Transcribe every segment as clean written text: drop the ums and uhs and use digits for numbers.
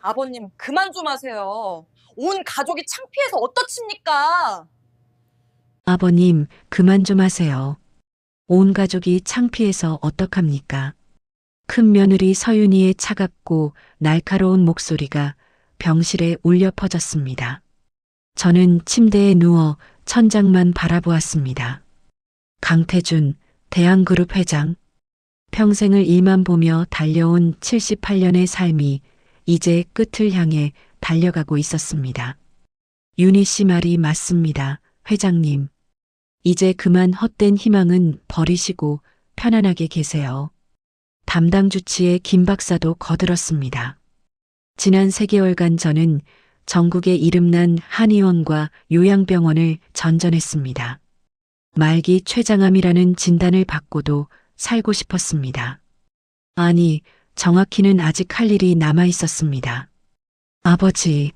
아버님, 그만 좀 하세요. 온 가족이 창피해서 어떠십니까? 아버님, 그만 좀 하세요. 온 가족이 창피해서 어떡합니까? 큰 며느리 서윤이의 차갑고 날카로운 목소리가 병실에 울려 퍼졌습니다. 저는 침대에 누워 천장만 바라보았습니다. 강태준, 대한그룹 회장. 평생을 일만 보며 달려온 78년의 삶이 이제 끝을 향해 달려가고 있었습니다. 윤희 씨 말이 맞습니다. 회장님. 이제 그만 헛된 희망은 버리시고 편안하게 계세요. 담당 주치의 김 박사도 거들었습니다. 지난 3개월간 저는 전국의 이름난 한의원과 요양병원을 전전했습니다. 말기 췌장암이라는 진단을 받고도 살고 싶었습니다. 아니, 정확히는 아직 할 일이 남아 있었습니다. 아버지,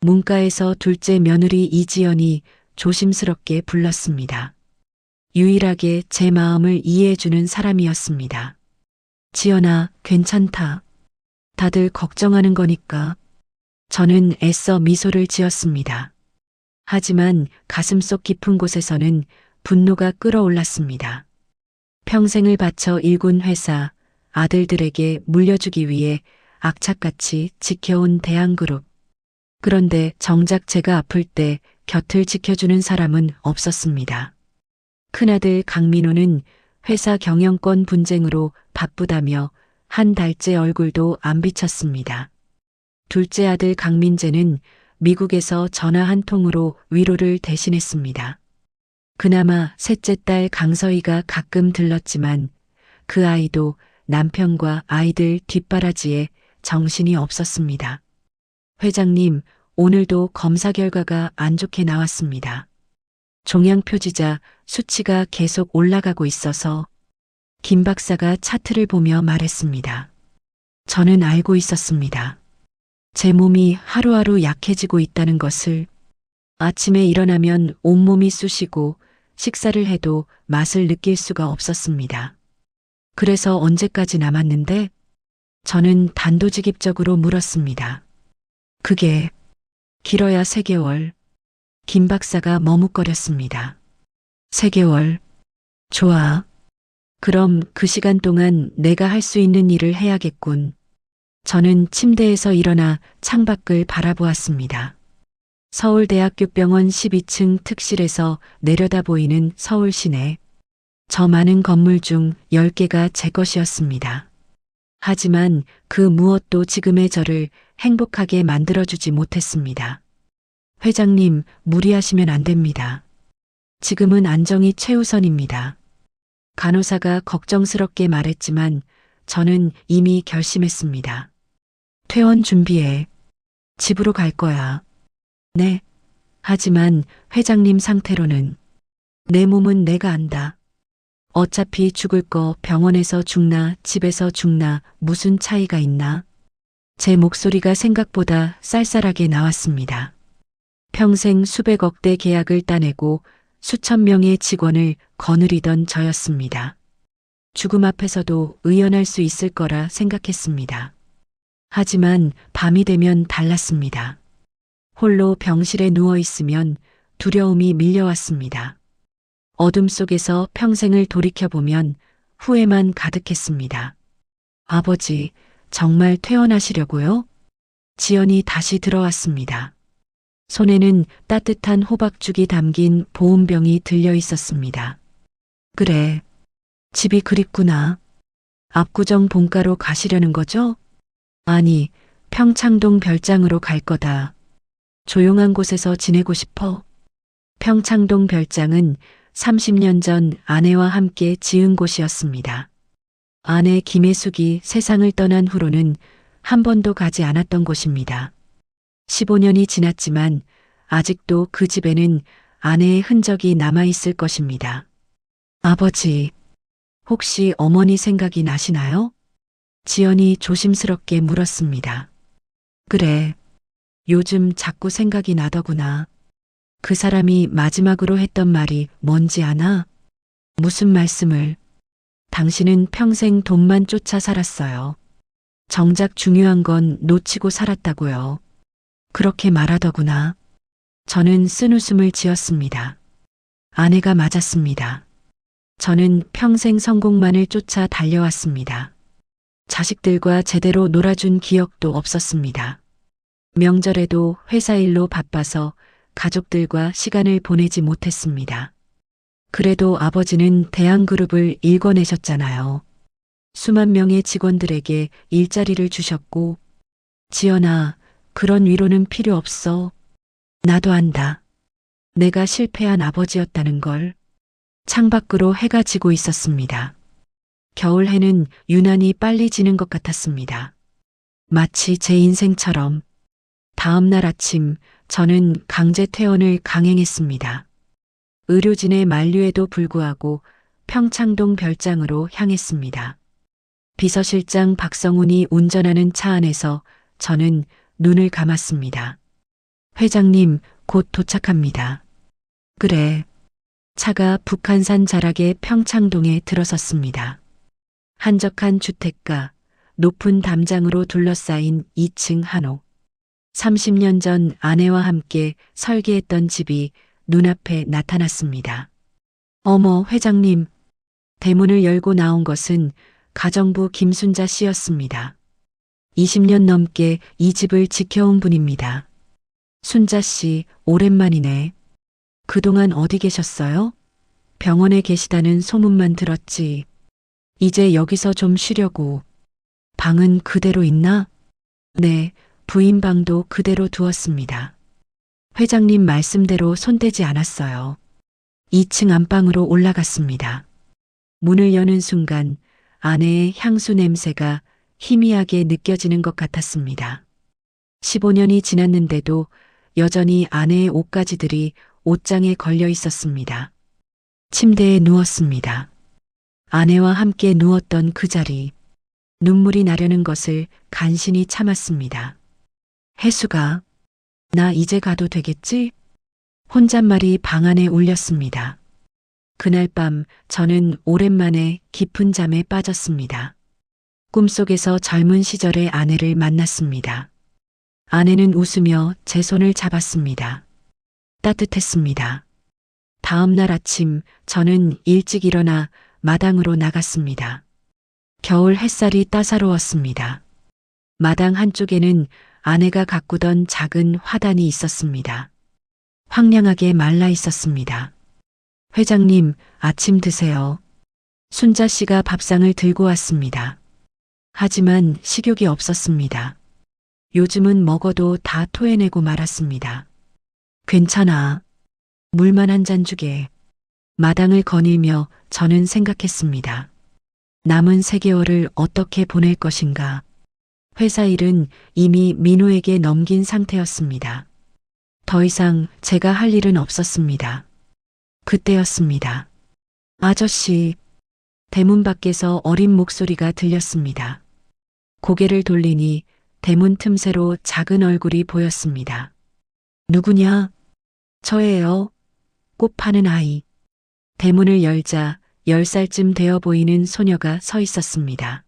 문과에서 둘째 며느리 이지연이 조심스럽게 불렀습니다. 유일하게 제 마음을 이해해주는 사람이었습니다. 지연아, 괜찮다. 다들 걱정하는 거니까. 저는 애써 미소를 지었습니다. 하지만 가슴속 깊은 곳에서는 분노가 끓어올랐습니다. 평생을 바쳐 일군 회사, 아들들에게 물려주기 위해 악착같이 지켜온 대한그룹. 그런데 정작 제가 아플 때 곁을 지켜주는 사람은 없었습니다. 큰아들 강민호는 회사 경영권 분쟁으로 바쁘다며 한 달째 얼굴도 안 비쳤습니다. 둘째 아들 강민재는 미국에서 전화 한 통으로 위로를 대신했습니다. 그나마 셋째 딸 강서희가 가끔 들렀지만 그 아이도 남편과 아이들 뒷바라지에 정신이 없었습니다. 회장님, 오늘도 검사 결과가 안 좋게 나왔습니다. 종양 표지자 수치가 계속 올라가고 있어서 김 박사가 차트를 보며 말했습니다. 저는 알고 있었습니다. 제 몸이 하루하루 약해지고 있다는 것을. 아침에 일어나면 온몸이 쑤시고 식사를 해도 맛을 느낄 수가 없었습니다. 그래서 언제까지 남았는데? 저는 단도직입적으로 물었습니다. 그게 길어야 3개월. 김 박사가 머뭇거렸습니다. 3개월. 좋아. 그럼 그 시간 동안 내가 할 수 있는 일을 해야겠군. 저는 침대에서 일어나 창밖을 바라보았습니다. 서울대학교병원 12층 특실에서 내려다 보이는 서울 시내. 저 많은 건물 중 10개가 제 것이었습니다. 하지만 그 무엇도 지금의 저를 행복하게 만들어주지 못했습니다. 회장님, 무리하시면 안 됩니다. 지금은 안정이 최우선입니다. 간호사가 걱정스럽게 말했지만 저는 이미 결심했습니다. 퇴원 준비해. 집으로 갈 거야. 네. 하지만 회장님 상태로는 내 몸은 내가 안다. 어차피 죽을 거 병원에서 죽나 집에서 죽나 무슨 차이가 있나? 제 목소리가 생각보다 쌀쌀하게 나왔습니다. 평생 수백억 대 계약을 따내고 수천 명의 직원을 거느리던 저였습니다. 죽음 앞에서도 의연할 수 있을 거라 생각했습니다. 하지만 밤이 되면 달랐습니다. 홀로 병실에 누워 있으면 두려움이 밀려왔습니다. 어둠 속에서 평생을 돌이켜보면 후회만 가득했습니다. 아버지, 정말 퇴원하시려고요? 지연이 다시 들어왔습니다. 손에는 따뜻한 호박죽이 담긴 보온병이 들려 있었습니다. 그래, 집이 그립구나. 압구정 본가로 가시려는 거죠? 아니, 평창동 별장으로 갈 거다. 조용한 곳에서 지내고 싶어. 평창동 별장은 30년 전 아내와 함께 지은 곳이었습니다. 아내 김혜숙이 세상을 떠난 후로는 한 번도 가지 않았던 곳입니다. 15년이 지났지만 아직도 그 집에는 아내의 흔적이 남아있을 것입니다. 아버지, 혹시 어머니 생각이 나시나요? 지연이 조심스럽게 물었습니다. 그래, 요즘 자꾸 생각이 나더구나. 그 사람이 마지막으로 했던 말이 뭔지 아나? 무슨 말씀을? 당신은 평생 돈만 쫓아 살았어요. 정작 중요한 건 놓치고 살았다고요. 그렇게 말하더구나. 저는 쓴웃음을 지었습니다. 아내가 맞았습니다. 저는 평생 성공만을 쫓아 달려왔습니다. 자식들과 제대로 놀아준 기억도 없었습니다. 명절에도 회사 일로 바빠서 가족들과 시간을 보내지 못했습니다. 그래도 아버지는 대한그룹을 일궈내셨잖아요. 수만 명의 직원들에게 일자리를 주셨고, 지연아, 그런 위로는 필요 없어. 나도 안다. 내가 실패한 아버지였다는 걸. 창밖으로 해가 지고 있었습니다. 겨울 해는 유난히 빨리 지는 것 같았습니다. 마치 제 인생처럼. 다음 날 아침 저는 강제 퇴원을 강행했습니다. 의료진의 만류에도 불구하고 평창동 별장으로 향했습니다. 비서실장 박성훈이 운전하는 차 안에서 저는 눈을 감았습니다. 회장님, 곧 도착합니다. 그래. 차가 북한산 자락의 평창동에 들어섰습니다. 한적한 주택가, 높은 담장으로 둘러싸인 2층 한옥. 30년 전 아내와 함께 설계했던 집이 눈앞에 나타났습니다. 어머, 회장님. 대문을 열고 나온 것은 가정부 김순자 씨였습니다. 20년 넘게 이 집을 지켜온 분입니다. 순자 씨, 오랜만이네. 그동안 어디 계셨어요? 병원에 계시다는 소문만 들었지. 이제 여기서 좀 쉬려고. 방은 그대로 있나? 네, 부인 방도 그대로 두었습니다. 회장님 말씀대로 손대지 않았어요. 2층 안방으로 올라갔습니다. 문을 여는 순간 아내의 향수 냄새가 희미하게 느껴지는 것 같았습니다. 15년이 지났는데도 여전히 아내의 옷가지들이 옷장에 걸려 있었습니다. 침대에 누웠습니다. 아내와 함께 누웠던 그 자리, 눈물이 나려는 것을 간신히 참았습니다. 혜수가, 나 이제 가도 되겠지? 혼잣말이 방 안에 울렸습니다. 그날 밤 저는 오랜만에 깊은 잠에 빠졌습니다. 꿈속에서 젊은 시절의 아내를 만났습니다. 아내는 웃으며 제 손을 잡았습니다. 따뜻했습니다. 다음 날 아침 저는 일찍 일어나 마당으로 나갔습니다. 겨울 햇살이 따사로웠습니다. 마당 한쪽에는 아내가 가꾸던 작은 화단이 있었습니다. 황량하게 말라 있었습니다. 회장님, 아침 드세요. 순자 씨가 밥상을 들고 왔습니다. 하지만 식욕이 없었습니다. 요즘은 먹어도 다 토해내고 말았습니다. 괜찮아. 물만 한 잔 주게. 마당을 거닐며 저는 생각했습니다. 남은 3개월을 어떻게 보낼 것인가. 회사 일은 이미 민호에게 넘긴 상태였습니다. 더 이상 제가 할 일은 없었습니다. 그때였습니다. 아저씨, 대문 밖에서 어린 목소리가 들렸습니다. 고개를 돌리니 대문 틈새로 작은 얼굴이 보였습니다. 누구냐? 저예요. 꽃 파는 아이. 대문을 열자 10살쯤 되어 보이는 소녀가 서 있었습니다.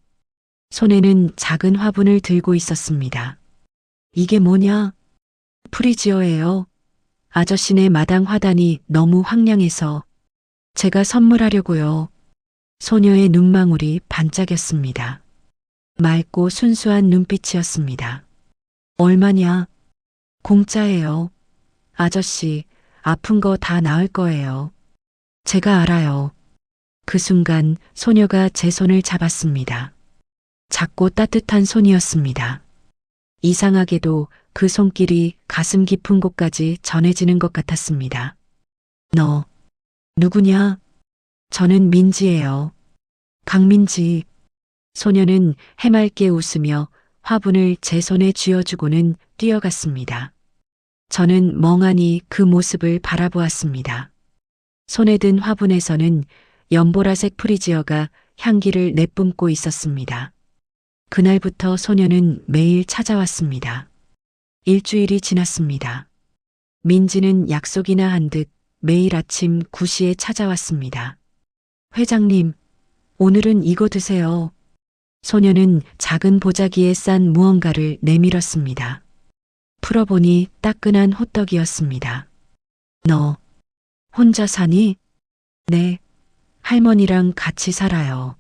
손에는 작은 화분을 들고 있었습니다. 이게 뭐냐? 프리지어예요. 아저씨네 마당 화단이 너무 황량해서 제가 선물하려고요. 소녀의 눈망울이 반짝였습니다. 맑고 순수한 눈빛이었습니다. 얼마냐? 공짜예요. 아저씨, 아픈 거 다 나을 거예요. 제가 알아요. 그 순간 소녀가 제 손을 잡았습니다. 작고 따뜻한 손이었습니다. 이상하게도 그 손길이 가슴 깊은 곳까지 전해지는 것 같았습니다. 너, 누구냐? 저는 민지예요. 강민지. 소녀는 해맑게 웃으며 화분을 제 손에 쥐어주고는 뛰어갔습니다. 저는 멍하니 그 모습을 바라보았습니다. 손에 든 화분에서는 연보라색 프리지어가 향기를 내뿜고 있었습니다. 그날부터 소녀는 매일 찾아왔습니다. 일주일이 지났습니다. 민지는 약속이나 한 듯 매일 아침 9시에 찾아왔습니다. 회장님, 오늘은 이거 드세요. 소녀는 작은 보자기에 싼 무언가를 내밀었습니다. 풀어보니 따끈한 호떡이었습니다. 너 혼자 사니? 네, 할머니랑 같이 살아요.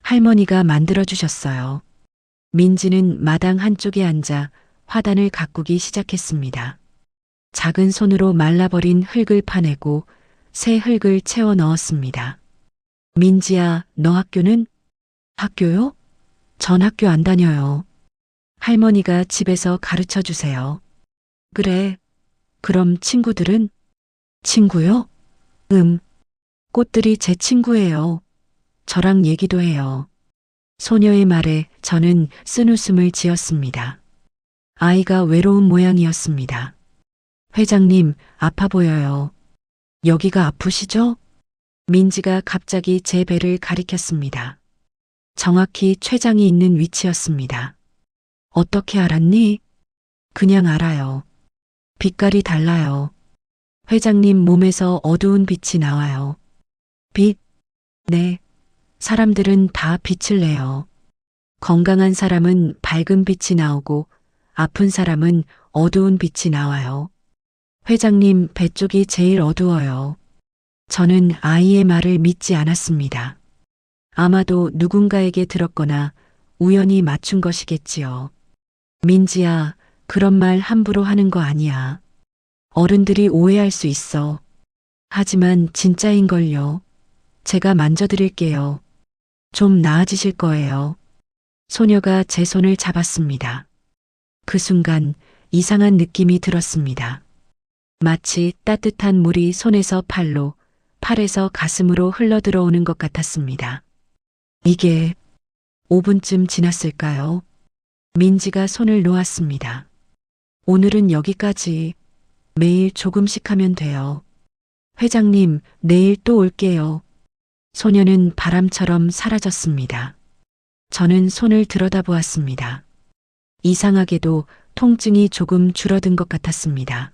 할머니가 만들어주셨어요. 민지는 마당 한쪽에 앉아 화단을 가꾸기 시작했습니다. 작은 손으로 말라버린 흙을 파내고 새 흙을 채워 넣었습니다. 민지야, 너 학교는? 학교요? 전 학교 안 다녀요. 할머니가 집에서 가르쳐 주세요. 그래. 그럼 친구들은? 친구요? 꽃들이 제 친구예요. 저랑 얘기도 해요. 소녀의 말에 저는 쓴웃음을 지었습니다. 아이가 외로운 모양이었습니다. 회장님, 아파 보여요. 여기가 아프시죠? 민지가 갑자기 제 배를 가리켰습니다. 정확히 췌장이 있는 위치였습니다. 어떻게 알았니? 그냥 알아요. 빛깔이 달라요. 회장님 몸에서 어두운 빛이 나와요. 빛? 네. 사람들은 다 빛을 내요. 건강한 사람은 밝은 빛이 나오고 아픈 사람은 어두운 빛이 나와요. 회장님 배 쪽이 제일 어두워요. 저는 아이의 말을 믿지 않았습니다. 아마도 누군가에게 들었거나 우연히 맞춘 것이겠지요. 민지야, 그런 말 함부로 하는 거 아니야. 어른들이 오해할 수 있어. 하지만 진짜인걸요. 제가 만져드릴게요. 좀 나아지실 거예요. 소녀가 제 손을 잡았습니다. 그 순간 이상한 느낌이 들었습니다. 마치 따뜻한 물이 손에서 팔로, 팔에서 가슴으로 흘러들어오는 것 같았습니다. 이게 5분쯤 지났을까요? 민지가 손을 놓았습니다. 오늘은 여기까지. 매일 조금씩 하면 돼요. 회장님, 내일 또 올게요. 소녀는 바람처럼 사라졌습니다. 저는 손을 들여다보았습니다. 이상하게도 통증이 조금 줄어든 것 같았습니다.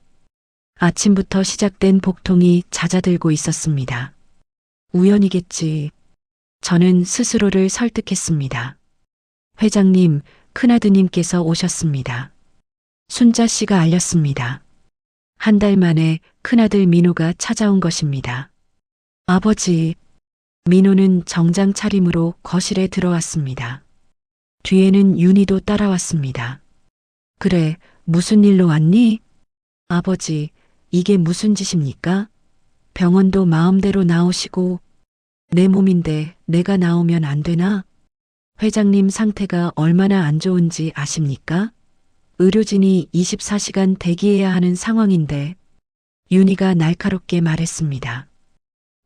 아침부터 시작된 복통이 잦아들고 있었습니다. 우연이겠지. 저는 스스로를 설득했습니다. 회장님, 큰아드님께서 오셨습니다. 순자 씨가 알렸습니다. 한 달 만에 큰아들 민호가 찾아온 것입니다. 아버지, 민호는 정장 차림으로 거실에 들어왔습니다. 뒤에는 윤희도 따라왔습니다. 그래, 무슨 일로 왔니? 아버지, 이게 무슨 짓입니까? 병원도 마음대로 나오시고 내 몸인데 내가 나오면 안 되나? 회장님 상태가 얼마나 안 좋은지 아십니까? 의료진이 24시간 대기해야 하는 상황인데 윤희가 날카롭게 말했습니다.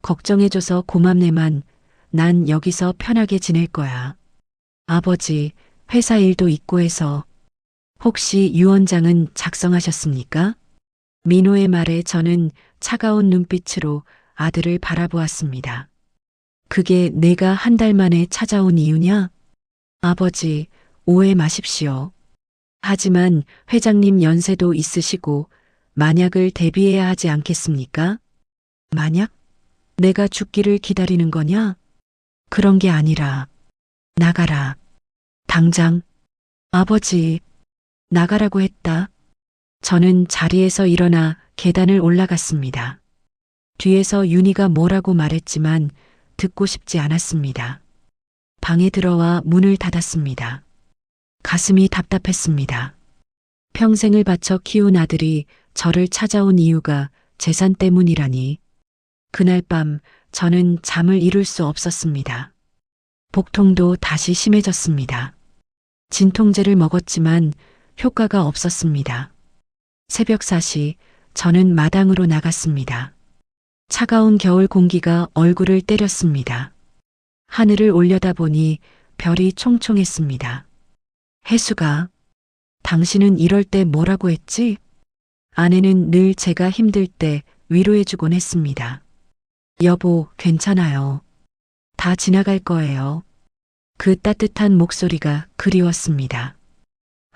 걱정해줘서 고맙네만 난 여기서 편하게 지낼 거야. 아버지, 회사 일도 있고 해서 혹시 유언장은 작성하셨습니까? 민호의 말에 저는 차가운 눈빛으로 아들을 바라보았습니다. 그게 내가 한 달 만에 찾아온 이유냐? 아버지, 오해 마십시오. 하지만 회장님 연세도 있으시고 만약을 대비해야 하지 않겠습니까? 만약? 내가 죽기를 기다리는 거냐? 그런 게 아니라 나가라. 당장. 아버지, 나가라고 했다. 저는 자리에서 일어나 계단을 올라갔습니다. 뒤에서 윤희가 뭐라고 말했지만 듣고 싶지 않았습니다. 방에 들어와 문을 닫았습니다. 가슴이 답답했습니다. 평생을 바쳐 키운 아들이 저를 찾아온 이유가 재산 때문이라니. 그날 밤 저는 잠을 이룰 수 없었습니다. 복통도 다시 심해졌습니다. 진통제를 먹었지만 효과가 없었습니다. 새벽 4시 저는 마당으로 나갔습니다. 차가운 겨울 공기가 얼굴을 때렸습니다. 하늘을 올려다보니 별이 총총했습니다. 혜수가, 당신은 이럴 때 뭐라고 했지? 아내는 늘 제가 힘들 때 위로해주곤 했습니다. 여보, 괜찮아요. 다 지나갈 거예요. 그 따뜻한 목소리가 그리웠습니다.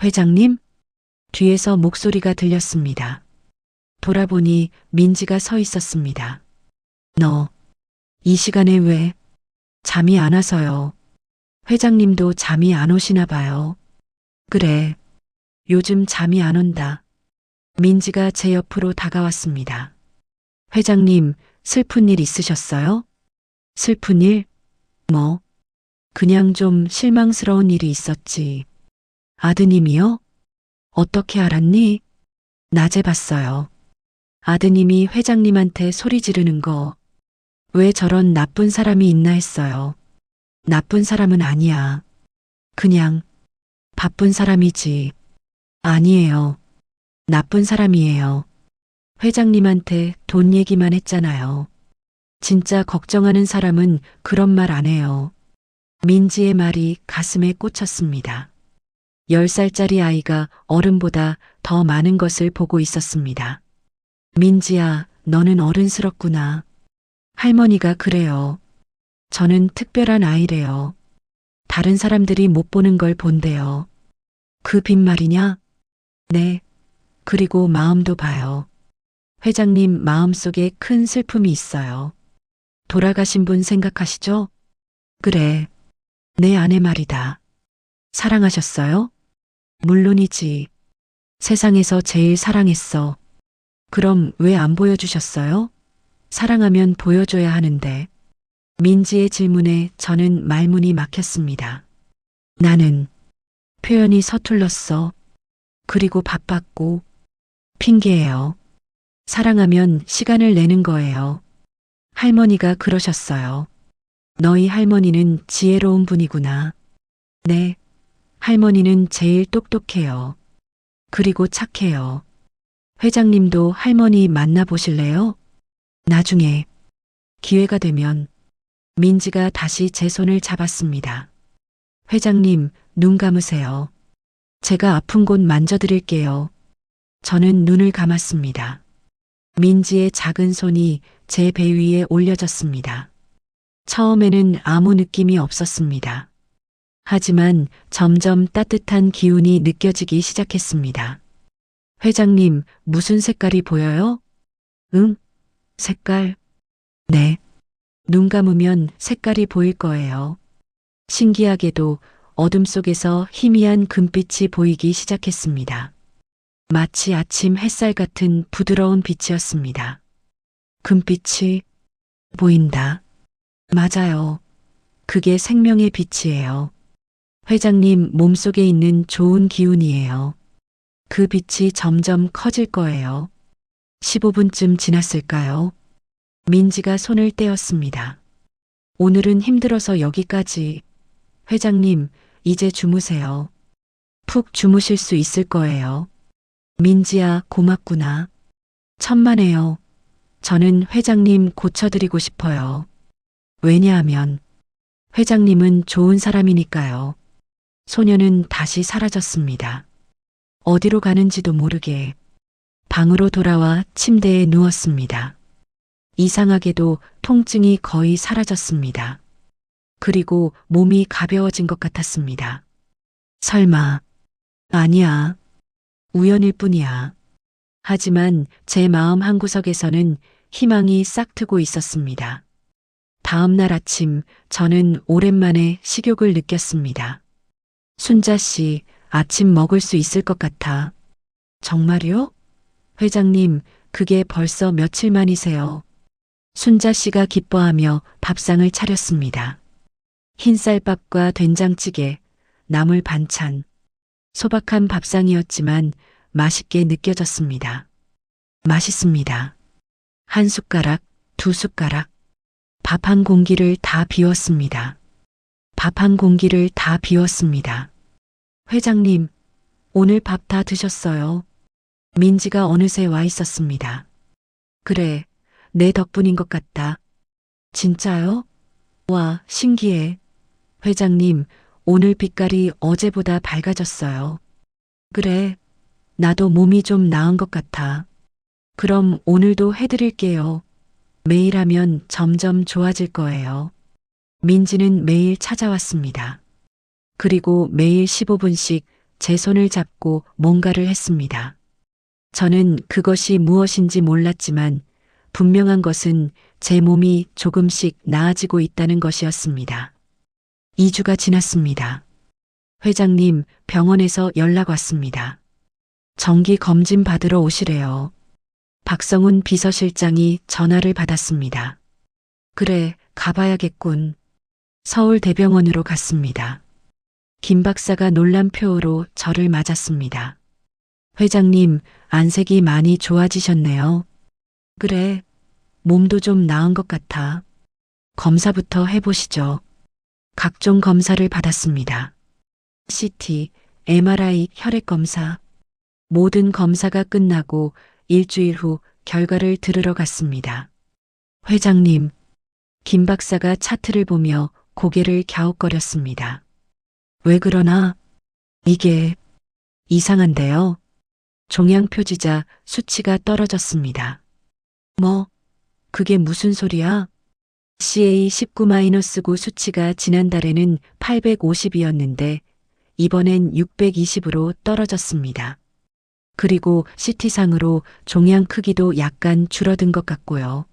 회장님? 뒤에서 목소리가 들렸습니다. 돌아보니 민지가 서 있었습니다. 너, 이 시간에 왜? 잠이 안 와서요. 회장님도 잠이 안 오시나 봐요. 그래. 요즘 잠이 안 온다. 민지가 제 옆으로 다가왔습니다. 회장님, 슬픈 일 있으셨어요? 슬픈 일? 뭐? 그냥 좀 실망스러운 일이 있었지. 아드님이요? 어떻게 알았니? 낮에 봤어요. 아드님이 회장님한테 소리 지르는 거. 왜 저런 나쁜 사람이 있나 했어요. 나쁜 사람은 아니야. 그냥 바쁜 사람이지. 아니에요. 나쁜 사람이에요. 회장님한테 돈 얘기만 했잖아요. 진짜 걱정하는 사람은 그런 말 안 해요. 민지의 말이 가슴에 꽂혔습니다. 10살짜리 아이가 어른보다 더 많은 것을 보고 있었습니다. 민지야, 너는 어른스럽구나. 할머니가 그래요. 저는 특별한 아이래요. 다른 사람들이 못 보는 걸 본대요. 그 빈말이냐? 네. 그리고 마음도 봐요. 회장님 마음속에 큰 슬픔이 있어요. 돌아가신 분 생각하시죠? 그래. 내 아내 말이다. 사랑하셨어요? 물론이지. 세상에서 제일 사랑했어. 그럼 왜 안 보여주셨어요? 사랑하면 보여줘야 하는데. 민지의 질문에 저는 말문이 막혔습니다. 나는 표현이 서툴렀어. 그리고 바빴고 핑계예요. 사랑하면 시간을 내는 거예요. 할머니가 그러셨어요. 너희 할머니는 지혜로운 분이구나. 네. 할머니는 제일 똑똑해요. 그리고 착해요. 회장님도 할머니 만나보실래요? 나중에 기회가 되면. 민지가 다시 제 손을 잡았습니다. 회장님, 눈 감으세요. 제가 아픈 곳 만져드릴게요. 저는 눈을 감았습니다. 민지의 작은 손이 제 배 위에 올려졌습니다. 처음에는 아무 느낌이 없었습니다. 하지만 점점 따뜻한 기운이 느껴지기 시작했습니다. 회장님, 무슨 색깔이 보여요? 응? 색깔? 네. 눈 감으면 색깔이 보일 거예요. 신기하게도 어둠 속에서 희미한 금빛이 보이기 시작했습니다. 마치 아침 햇살 같은 부드러운 빛이었습니다. 금빛이 보인다. 맞아요. 그게 생명의 빛이에요. 회장님 몸속에 있는 좋은 기운이에요. 그 빛이 점점 커질 거예요. 15분쯤 지났을까요? 민지가 손을 떼었습니다. 오늘은 힘들어서 여기까지. 회장님, 이제 주무세요. 푹 주무실 수 있을 거예요. 민지야, 고맙구나. 천만에요. 저는 회장님 고쳐드리고 싶어요. 왜냐하면 회장님은 좋은 사람이니까요. 소녀는 다시 사라졌습니다. 어디로 가는지도 모르게 방으로 돌아와 침대에 누웠습니다. 이상하게도 통증이 거의 사라졌습니다. 그리고 몸이 가벼워진 것 같았습니다. 설마, 아니야. 우연일 뿐이야. 하지만 제 마음 한구석에서는 희망이 싹트고 있었습니다. 다음 날 아침 저는 오랜만에 식욕을 느꼈습니다. 순자 씨, 아침 먹을 수 있을 것 같아. 정말요? 회장님, 그게 벌써 며칠 만이세요. 순자 씨가 기뻐하며 밥상을 차렸습니다. 흰쌀밥과 된장찌개, 나물 반찬, 소박한 밥상이었지만 맛있게 느껴졌습니다. 맛있습니다. 한 숟가락, 두 숟가락, 밥 한 공기를 다 비웠습니다. 밥 한 공기를 다 비웠습니다. 회장님, 오늘 밥 다 드셨어요? 민지가 어느새 와 있었습니다. 그래, 내 덕분인 것 같다. 진짜요? 와, 신기해. 회장님, 오늘 빛깔이 어제보다 밝아졌어요. 그래, 나도 몸이 좀 나은 것 같아. 그럼 오늘도 해드릴게요. 매일 하면 점점 좋아질 거예요. 민지는 매일 찾아왔습니다. 그리고 매일 15분씩 제 손을 잡고 뭔가를 했습니다. 저는 그것이 무엇인지 몰랐지만 분명한 것은 제 몸이 조금씩 나아지고 있다는 것이었습니다. 2주가 지났습니다. 회장님, 병원에서 연락 왔습니다. 정기 검진 받으러 오시래요. 박성훈 비서실장이 전화를 받았습니다. 그래, 가봐야겠군. 서울대병원으로 갔습니다. 김 박사가 놀란 표호로 저를 맞았습니다. 회장님, 안색이 많이 좋아지셨네요. 그래, 몸도 좀 나은 것 같아. 검사부터 해보시죠. 각종 검사를 받았습니다. CT, MRI, 혈액 검사. 모든 검사가 끝나고 일주일 후 결과를 들으러 갔습니다. 회장님, 김 박사가 차트를 보며 고개를 갸웃거렸습니다. 왜 그러나? 이게 이상한데요. 종양 표지자 수치가 떨어졌습니다. 뭐, 그게 무슨 소리야? CA19-9 수치가 지난달에는 850이었는데 이번엔 620으로 떨어졌습니다. 그리고 CT상으로 종양 크기도 약간 줄어든 것 같고요.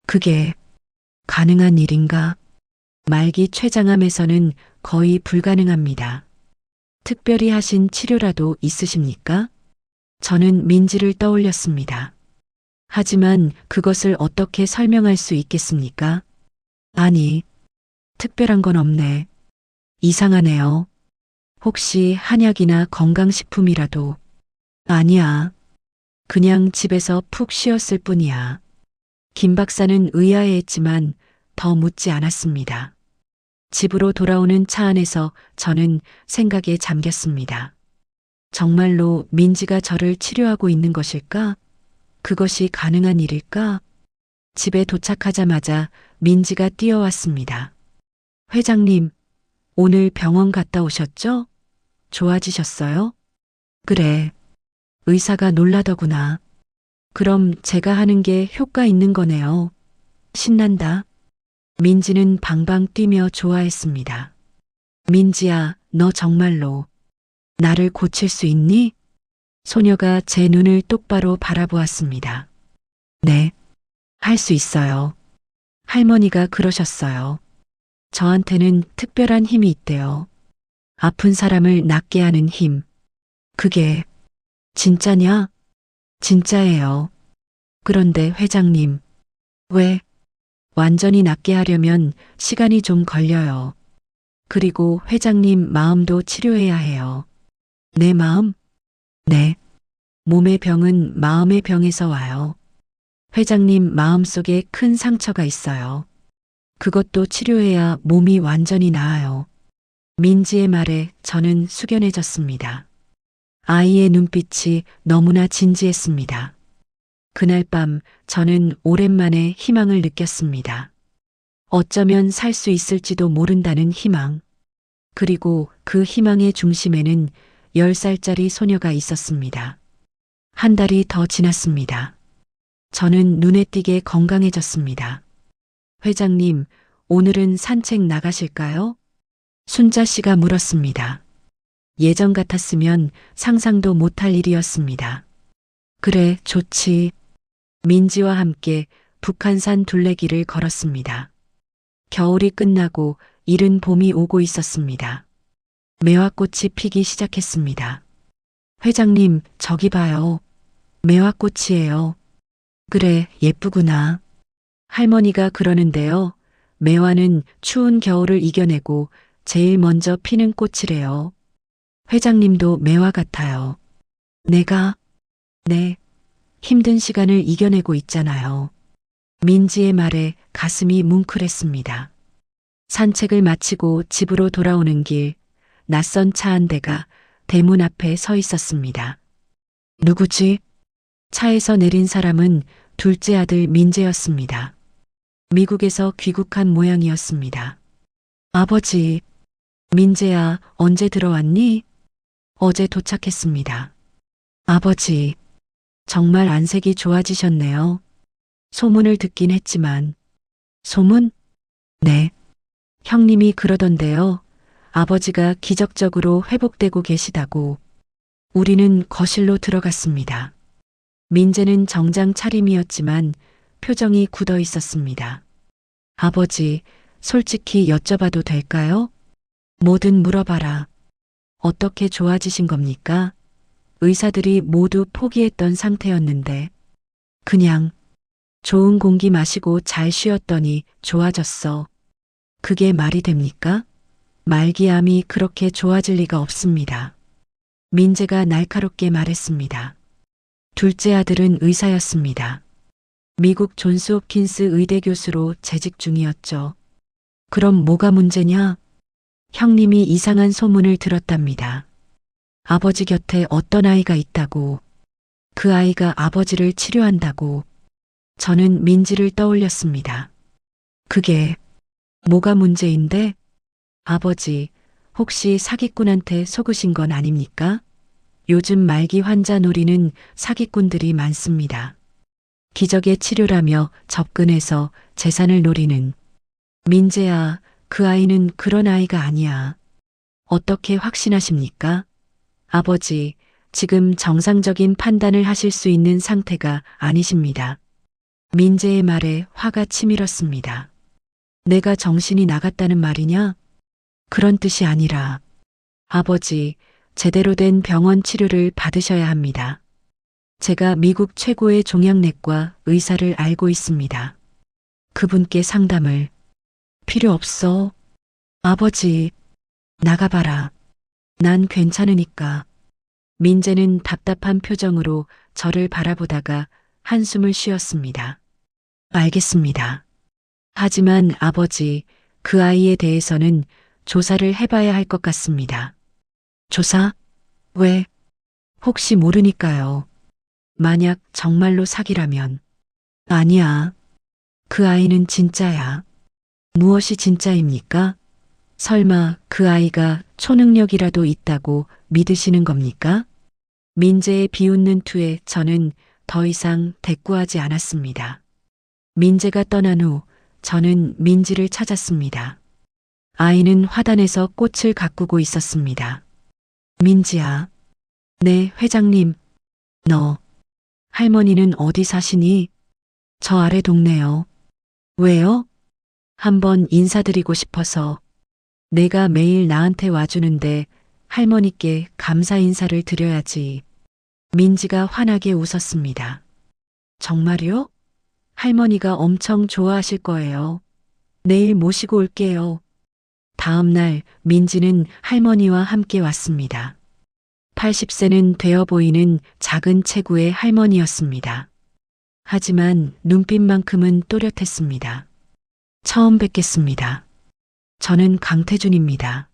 그게 가능한 일인가? 말기 췌장암에서는 거의 불가능합니다. 특별히 하신 치료라도 있으십니까? 저는 민지를 떠올렸습니다. 하지만 그것을 어떻게 설명할 수 있겠습니까? 아니, 특별한 건 없네. 이상하네요. 혹시 한약이나 건강식품이라도? 아니야. 그냥 집에서 푹 쉬었을 뿐이야. 김 박사는 의아해했지만 더 묻지 않았습니다. 집으로 돌아오는 차 안에서 저는 생각에 잠겼습니다. 정말로 민지가 저를 치료하고 있는 것일까? 그것이 가능한 일일까? 집에 도착하자마자 민지가 뛰어왔습니다. 회장님, 오늘 병원 갔다 오셨죠? 좋아지셨어요? 그래. 의사가 놀라더구나. 그럼 제가 하는 게 효과 있는 거네요. 신난다. 민지는 방방 뛰며 좋아했습니다. 민지야, 너 정말로 나를 고칠 수 있니? 소녀가 제 눈을 똑바로 바라보았습니다. 네, 할 수 있어요. 할머니가 그러셨어요. 저한테는 특별한 힘이 있대요. 아픈 사람을 낫게 하는 힘. 그게 진짜냐? 진짜예요. 그런데 회장님, 왜? 완전히 낫게 하려면 시간이 좀 걸려요. 그리고 회장님 마음도 치료해야 해요. 내 마음? 네. 몸의 병은 마음의 병에서 와요. 회장님 마음속에 큰 상처가 있어요. 그것도 치료해야 몸이 완전히 나아요. 민지의 말에 저는 숙연해졌습니다. 아이의 눈빛이 너무나 진지했습니다. 그날 밤 저는 오랜만에 희망을 느꼈습니다. 어쩌면 살 수 있을지도 모른다는 희망. 그리고 그 희망의 중심에는 10살짜리 소녀가 있었습니다. 한 달이 더 지났습니다. 저는 눈에 띄게 건강해졌습니다. 회장님, 오늘은 산책 나가실까요? 순자 씨가 물었습니다. 예전 같았으면 상상도 못할 일이었습니다. 그래, 좋지. 민지와 함께 북한산 둘레길을 걸었습니다. 겨울이 끝나고 이른 봄이 오고 있었습니다. 매화꽃이 피기 시작했습니다. 회장님, 저기 봐요. 매화꽃이에요. 그래, 예쁘구나. 할머니가 그러는데요. 매화는 추운 겨울을 이겨내고 제일 먼저 피는 꽃이래요. 회장님도 매화 같아요. 내가? 네. 힘든 시간을 이겨내고 있잖아요. 민지의 말에 가슴이 뭉클했습니다. 산책을 마치고 집으로 돌아오는 길, 낯선 차 한 대가 대문 앞에 서 있었습니다. 누구지? 차에서 내린 사람은 둘째 아들 민재였습니다. 미국에서 귀국한 모양이었습니다. 아버지, 민재야, 언제 들어왔니? 어제 도착했습니다. 아버지, 정말 안색이 좋아지셨네요. 소문을 듣긴 했지만. 소문? 네. 형님이 그러던데요. 아버지가 기적적으로 회복되고 계시다고. 우리는 거실로 들어갔습니다. 민재는 정장 차림이었지만 표정이 굳어 있었습니다. 아버지, 솔직히 여쭤봐도 될까요? 뭐든 물어봐라. 어떻게 좋아지신 겁니까? 의사들이 모두 포기했던 상태였는데 그냥 좋은 공기 마시고 잘 쉬었더니 좋아졌어. 그게 말이 됩니까? 말기암이 그렇게 좋아질 리가 없습니다. 민재가 날카롭게 말했습니다. 둘째 아들은 의사였습니다. 미국 존스홉킨스 의대 교수로 재직 중이었죠. 그럼 뭐가 문제냐? 형님이 이상한 소문을 들었답니다. 아버지 곁에 어떤 아이가 있다고, 그 아이가 아버지를 치료한다고. 저는 민지를 떠올렸습니다. 그게 뭐가 문제인데? 아버지, 혹시 사기꾼한테 속으신 건 아닙니까? 요즘 말기 환자 노리는 사기꾼들이 많습니다. 기적의 치료라며 접근해서 재산을 노리는. 민재야, 그 아이는 그런 아이가 아니야. 어떻게 확신하십니까? 아버지, 지금 정상적인 판단을 하실 수 있는 상태가 아니십니다. 민재의 말에 화가 치밀었습니다. 내가 정신이 나갔다는 말이냐? 그런 뜻이 아니라, 아버지, 제대로 된 병원 치료를 받으셔야 합니다. 제가 미국 최고의 종양내과 의사를 알고 있습니다. 그분께 상담을. 필요 없어. 아버지, 나가봐라. 난 괜찮으니까. 민재는 답답한 표정으로 저를 바라보다가 한숨을 쉬었습니다. 알겠습니다. 하지만 아버지, 그 아이에 대해서는 조사를 해봐야 할 것 같습니다. 조사? 왜? 혹시 모르니까요. 만약 정말로 사기라면. 아니야. 그 아이는 진짜야. 무엇이 진짜입니까? 설마 그 아이가 초능력이라도 있다고 믿으시는 겁니까? 민재의 비웃는 투에 저는 더 이상 대꾸하지 않았습니다. 민재가 떠난 후 저는 민지를 찾았습니다. 아이는 화단에서 꽃을 가꾸고 있었습니다. 민지야. 네, 회장님. 너, 할머니는 어디 사시니? 저 아래 동네요. 왜요? 한번 인사드리고 싶어서. 내가 매일 나한테 와주는데 할머니께 감사 인사를 드려야지. 민지가 환하게 웃었습니다. 정말요? 할머니가 엄청 좋아하실 거예요. 내일 모시고 올게요. 다음 날 민지는 할머니와 함께 왔습니다. 80세는 되어 보이는 작은 체구의 할머니였습니다. 하지만 눈빛만큼은 또렷했습니다. 처음 뵙겠습니다. 저는 강태준입니다.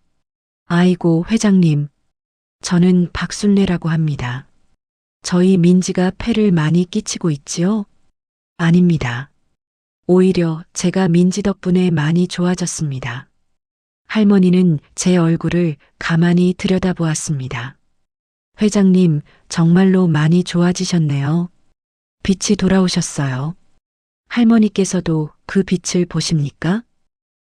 아이고, 회장님. 저는 박순례라고 합니다. 저희 민지가 폐를 많이 끼치고 있지요? 아닙니다. 오히려 제가 민지 덕분에 많이 좋아졌습니다. 할머니는 제 얼굴을 가만히 들여다보았습니다. 회장님, 정말로 많이 좋아지셨네요. 빛이 돌아오셨어요. 할머니께서도 그 빛을 보십니까?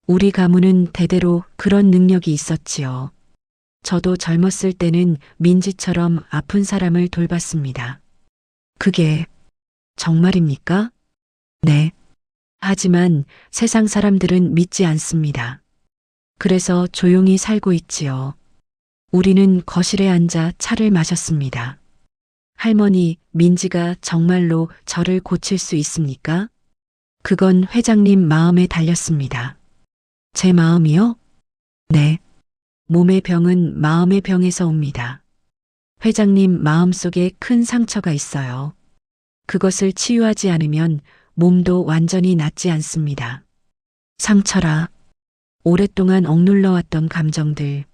우리 가문은 대대로 그런 능력이 있었지요. 저도 젊었을 때는 민지처럼 아픈 사람을 돌봤습니다. 그게 정말입니까? 네. 하지만 세상 사람들은 믿지 않습니다. 그래서 조용히 살고 있지요. 우리는 거실에 앉아 차를 마셨습니다. 할머니, 민지가 정말로 저를 고칠 수 있습니까? 그건 회장님 마음에 달렸습니다. 제 마음이요? 네. 몸의 병은 마음의 병에서 옵니다. 회장님 마음속에 큰 상처가 있어요. 그것을 치유하지 않으면 몸도 완전히 낫지 않습니다. 상처라. 오랫동안 억눌러왔던 감정들.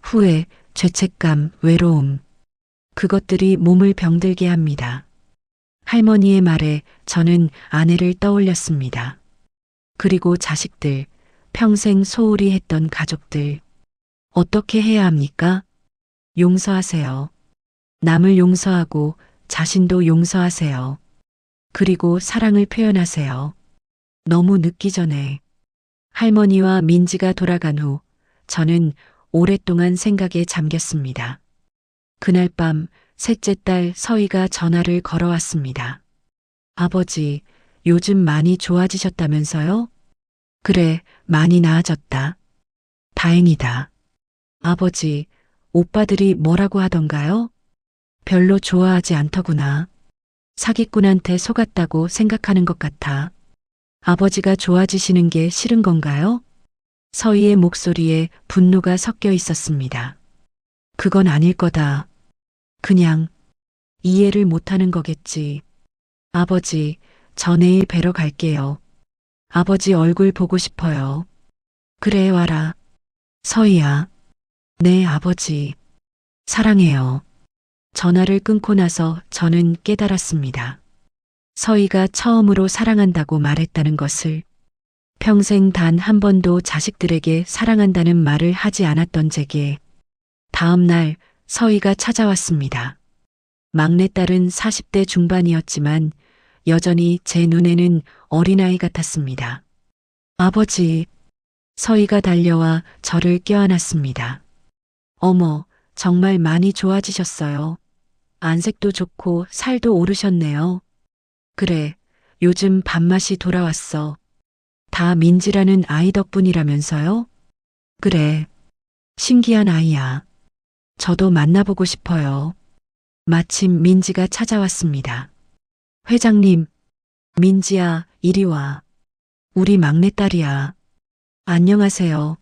후회, 죄책감, 외로움. 그것들이 몸을 병들게 합니다. 할머니의 말에 저는 아내를 떠올렸습니다. 그리고 자식들, 평생 소홀히 했던 가족들. 어떻게 해야 합니까? 용서하세요. 남을 용서하고 자신도 용서하세요. 그리고 사랑을 표현하세요. 너무 늦기 전에. 할머니와 민지가 돌아간 후 저는 오랫동안 생각에 잠겼습니다. 그날 밤 셋째 딸 서희가 전화를 걸어왔습니다. 아버지, 요즘 많이 좋아지셨다면서요? 그래, 많이 나아졌다. 다행이다. 아버지, 오빠들이 뭐라고 하던가요? 별로 좋아하지 않더구나. 사기꾼한테 속았다고 생각하는 것 같아. 아버지가 좋아지시는 게 싫은 건가요? 서희의 목소리에 분노가 섞여 있었습니다. 그건 아닐 거다. 그냥 이해를 못하는 거겠지. 아버지, 저 내일 뵈러 갈게요. 아버지 얼굴 보고 싶어요. 그래, 와라. 서희야. 네, 아버지. 사랑해요. 전화를 끊고 나서 저는 깨달았습니다. 서희가 처음으로 사랑한다고 말했다는 것을, 평생 단 한 번도 자식들에게 사랑한다는 말을 하지 않았던 제게 다음 날 서희가 찾아왔습니다. 막내딸은 40대 중반이었지만 여전히 제 눈에는 어린아이 같았습니다. 아버지, 서희가 달려와 저를 껴안았습니다. 어머, 정말 많이 좋아지셨어요. 안색도 좋고 살도 오르셨네요. 그래, 요즘 밥맛이 돌아왔어. 다 민지라는 아이 덕분이라면서요? 그래, 신기한 아이야. 저도 만나보고 싶어요. 마침 민지가 찾아왔습니다. 회장님, 민지야, 이리 와. 우리 막내딸이야. 안녕하세요.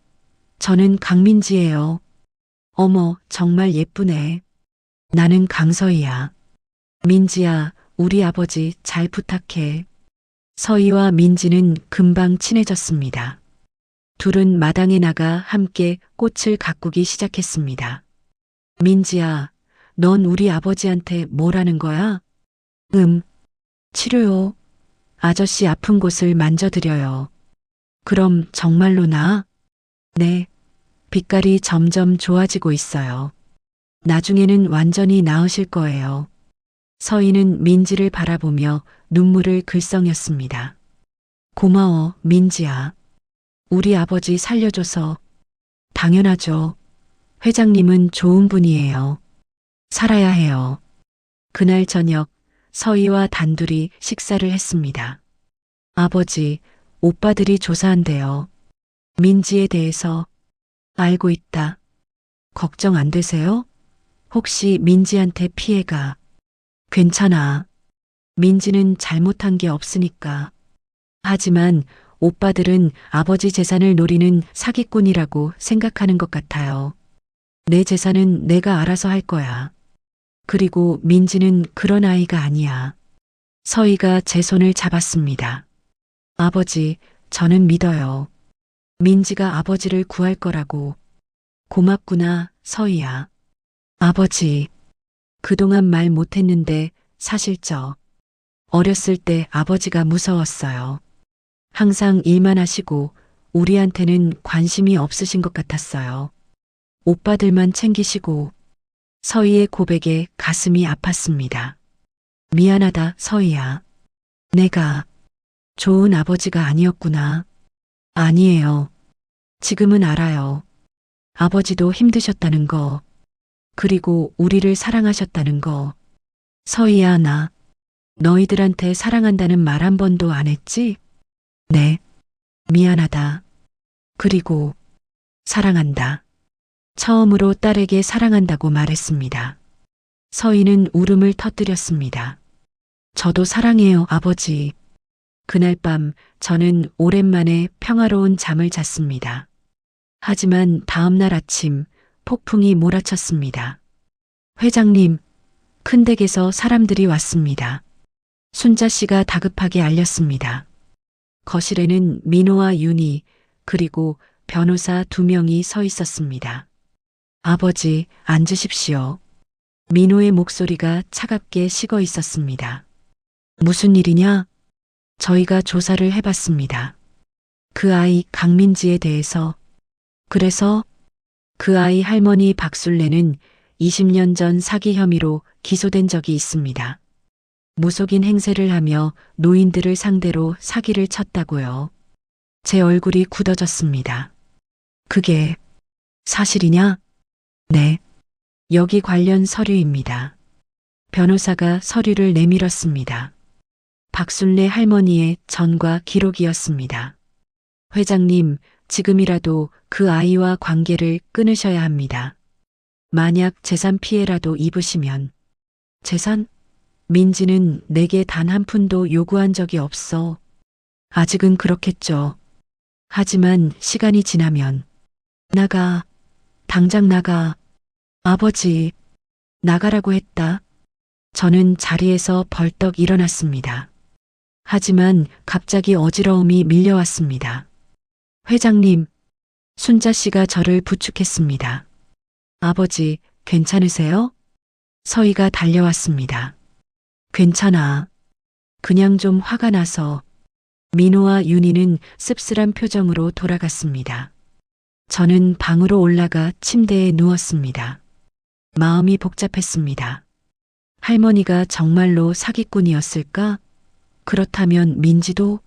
저는 강민지예요. 어머, 정말 예쁘네. 나는 강서희야. 민지야, 우리 아버지 잘 부탁해. 서희와 민지는 금방 친해졌습니다. 둘은 마당에 나가 함께 꽃을 가꾸기 시작했습니다. 민지야, 넌 우리 아버지한테 뭐라는 거야? 치료요. 아저씨 아픈 곳을 만져드려요. 그럼 정말로 나? 네. 빛깔이 점점 좋아지고 있어요. 나중에는 완전히 나으실 거예요. 서희는 민지를 바라보며 눈물을 글썽였습니다. 고마워, 민지야. 우리 아버지 살려줘서. 당연하죠. 회장님은 좋은 분이에요. 살아야 해요. 그날 저녁 서희와 단둘이 식사를 했습니다. 아버지, 오빠들이 조사한대요. 민지에 대해서. 알고 있다. 걱정 안 되세요? 혹시 민지한테 피해가. 괜찮아. 민지는 잘못한 게 없으니까. 하지만 오빠들은 아버지 재산을 노리는 사기꾼이라고 생각하는 것 같아요. 내 재산은 내가 알아서 할 거야. 그리고 민지는 그런 아이가 아니야. 서희가 제 손을 잡았습니다. 아버지, 저는 믿어요. 민지가 아버지를 구할 거라고. 고맙구나, 서희야. 아버지, 그동안 말 못했는데 사실 어렸을 때 아버지가 무서웠어요. 항상 일만 하시고 우리한테는 관심이 없으신 것 같았어요. 오빠들만 챙기시고. 서희의 고백에 가슴이 아팠습니다. 미안하다, 서희야. 내가 좋은 아버지가 아니었구나. 아니에요. 지금은 알아요. 아버지도 힘드셨다는 거. 그리고 우리를 사랑하셨다는 거. 서희야, 나 너희들한테 사랑한다는 말 한 번도 안 했지? 네. 미안하다. 그리고 사랑한다. 처음으로 딸에게 사랑한다고 말했습니다. 서희는 울음을 터뜨렸습니다. 저도 사랑해요, 아버지. 그날 밤 저는 오랜만에 평화로운 잠을 잤습니다. 하지만 다음 날 아침 폭풍이 몰아쳤습니다. 회장님, 큰 댁에서 사람들이 왔습니다. 순자 씨가 다급하게 알렸습니다. 거실에는 민호와 윤희 그리고 변호사 2명이 서 있었습니다. 아버지, 앉으십시오. 민호의 목소리가 차갑게 식어 있었습니다. 무슨 일이냐? 저희가 조사를 해봤습니다. 그 아이 강민지에 대해서. 그래서 그 아이 할머니 박술래는 20년 전 사기 혐의로 기소된 적이 있습니다. 무속인 행세를 하며 노인들을 상대로 사기를 쳤다고요. 제 얼굴이 굳어졌습니다. 그게 사실이냐? 네. 여기 관련 서류입니다. 변호사가 서류를 내밀었습니다. 박순례 할머니의 전과 기록이었습니다. 회장님, 지금이라도 그 아이와 관계를 끊으셔야 합니다. 만약 재산 피해라도 입으시면 재산? 민지는 내게 단 한 푼도 요구한 적이 없어. 아직은 그렇겠죠. 하지만 시간이 지나면 나가, 당장 나가. 아버지, 나가라고 했다. 저는 자리에서 벌떡 일어났습니다. 하지만 갑자기 어지러움이 밀려왔습니다. 회장님, 순자 씨가 저를 부축했습니다. 아버지, 괜찮으세요? 서희가 달려왔습니다. 괜찮아. 그냥 좀 화가 나서. 민호와 윤희는 씁쓸한 표정으로 돌아갔습니다. 저는 방으로 올라가 침대에 누웠습니다. 마음이 복잡했습니다. 할머니가 정말로 사기꾼이었을까? 그렇다면 민지도?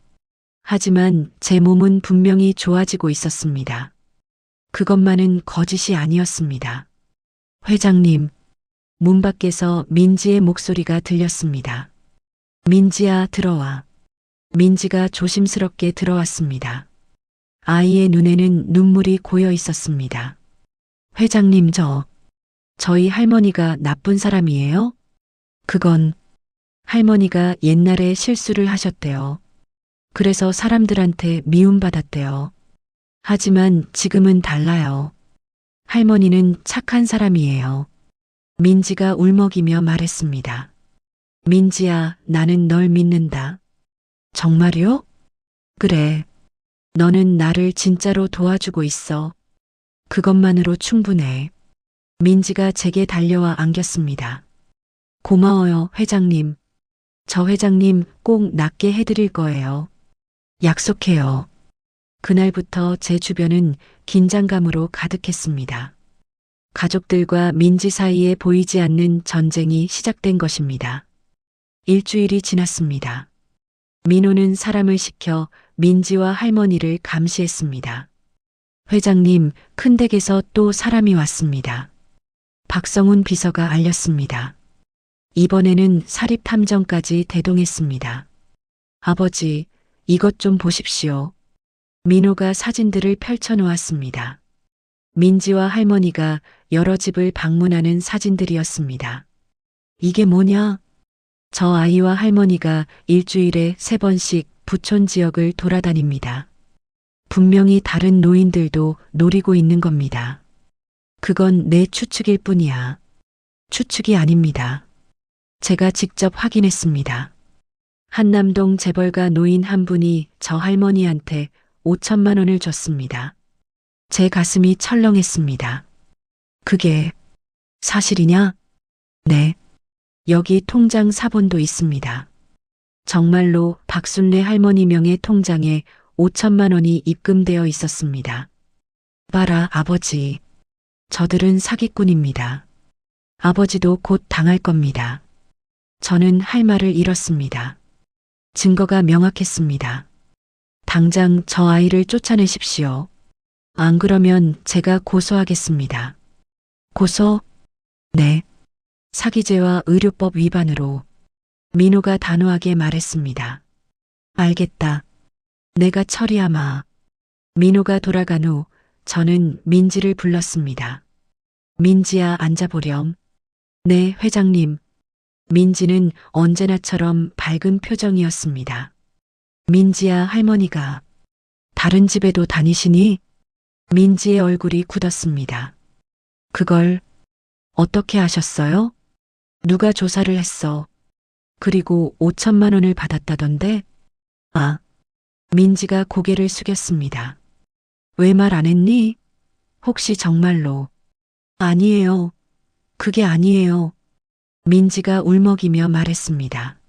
하지만 제 몸은 분명히 좋아지고 있었습니다. 그것만은 거짓이 아니었습니다. 회장님, 문 밖에서 민지의 목소리가 들렸습니다. 민지야, 들어와. 민지가 조심스럽게 들어왔습니다. 아이의 눈에는 눈물이 고여 있었습니다. 회장님, 저희 할머니가 나쁜 사람이에요? 그건 할머니가 옛날에 실수를 하셨대요. 그래서 사람들한테 미움받았대요. 하지만 지금은 달라요. 할머니는 착한 사람이에요. 민지가 울먹이며 말했습니다. 민지야, 나는 널 믿는다. 정말요? 그래. 너는 나를 진짜로 도와주고 있어. 그것만으로 충분해. 민지가 제게 달려와 안겼습니다. 고마워요, 회장님. 저 회장님 꼭 낫게 해드릴 거예요. 약속해요. 그날부터 제 주변은 긴장감으로 가득했습니다. 가족들과 민지 사이에 보이지 않는 전쟁이 시작된 것입니다. 일주일이 지났습니다. 민호는 사람을 시켜 민지와 할머니를 감시했습니다. 회장님, 큰 댁에서 또 사람이 왔습니다. 박성훈 비서가 알렸습니다. 이번에는 사립탐정까지 대동했습니다. 아버지, 이것 좀 보십시오. 민호가 사진들을 펼쳐놓았습니다. 민지와 할머니가 여러 집을 방문하는 사진들이었습니다. 이게 뭐냐? 저 아이와 할머니가 일주일에 3번씩 부촌 지역을 돌아다닙니다. 분명히 다른 노인들도 노리고 있는 겁니다. 그건 내 추측일 뿐이야. 추측이 아닙니다. 제가 직접 확인했습니다. 한남동 재벌가 노인 한 분이 저 할머니한테 5천만 원을 줬습니다. 제 가슴이 철렁했습니다. 그게 사실이냐? 네. 여기 통장 사본도 있습니다. 정말로 박순례 할머니 명의 통장에 5천만 원이 입금되어 있었습니다. 봐라, 아버지. 저들은 사기꾼입니다. 아버지도 곧 당할 겁니다. 저는 할 말을 잃었습니다. 증거가 명확했습니다. 당장 저 아이를 쫓아내십시오. 안 그러면 제가 고소하겠습니다. 고소? 네. 사기죄와 의료법 위반으로. 민호가 단호하게 말했습니다. 알겠다. 내가 처리하마. 민호가 돌아간 후 저는 민지를 불렀습니다. 민지야, 앉아보렴. 네, 회장님. 민지는 언제나처럼 밝은 표정이었습니다. 민지야, 할머니가 다른 집에도 다니시니? 민지의 얼굴이 굳었습니다. 그걸 어떻게 아셨어요? 누가 조사를 했어? 그리고 5천만 원을 받았다던데? 아, 민지가 고개를 숙였습니다. 왜 말 안 했니? 혹시 정말로? 아니에요. 그게 아니에요. 민지가 울먹이며 말했습니다.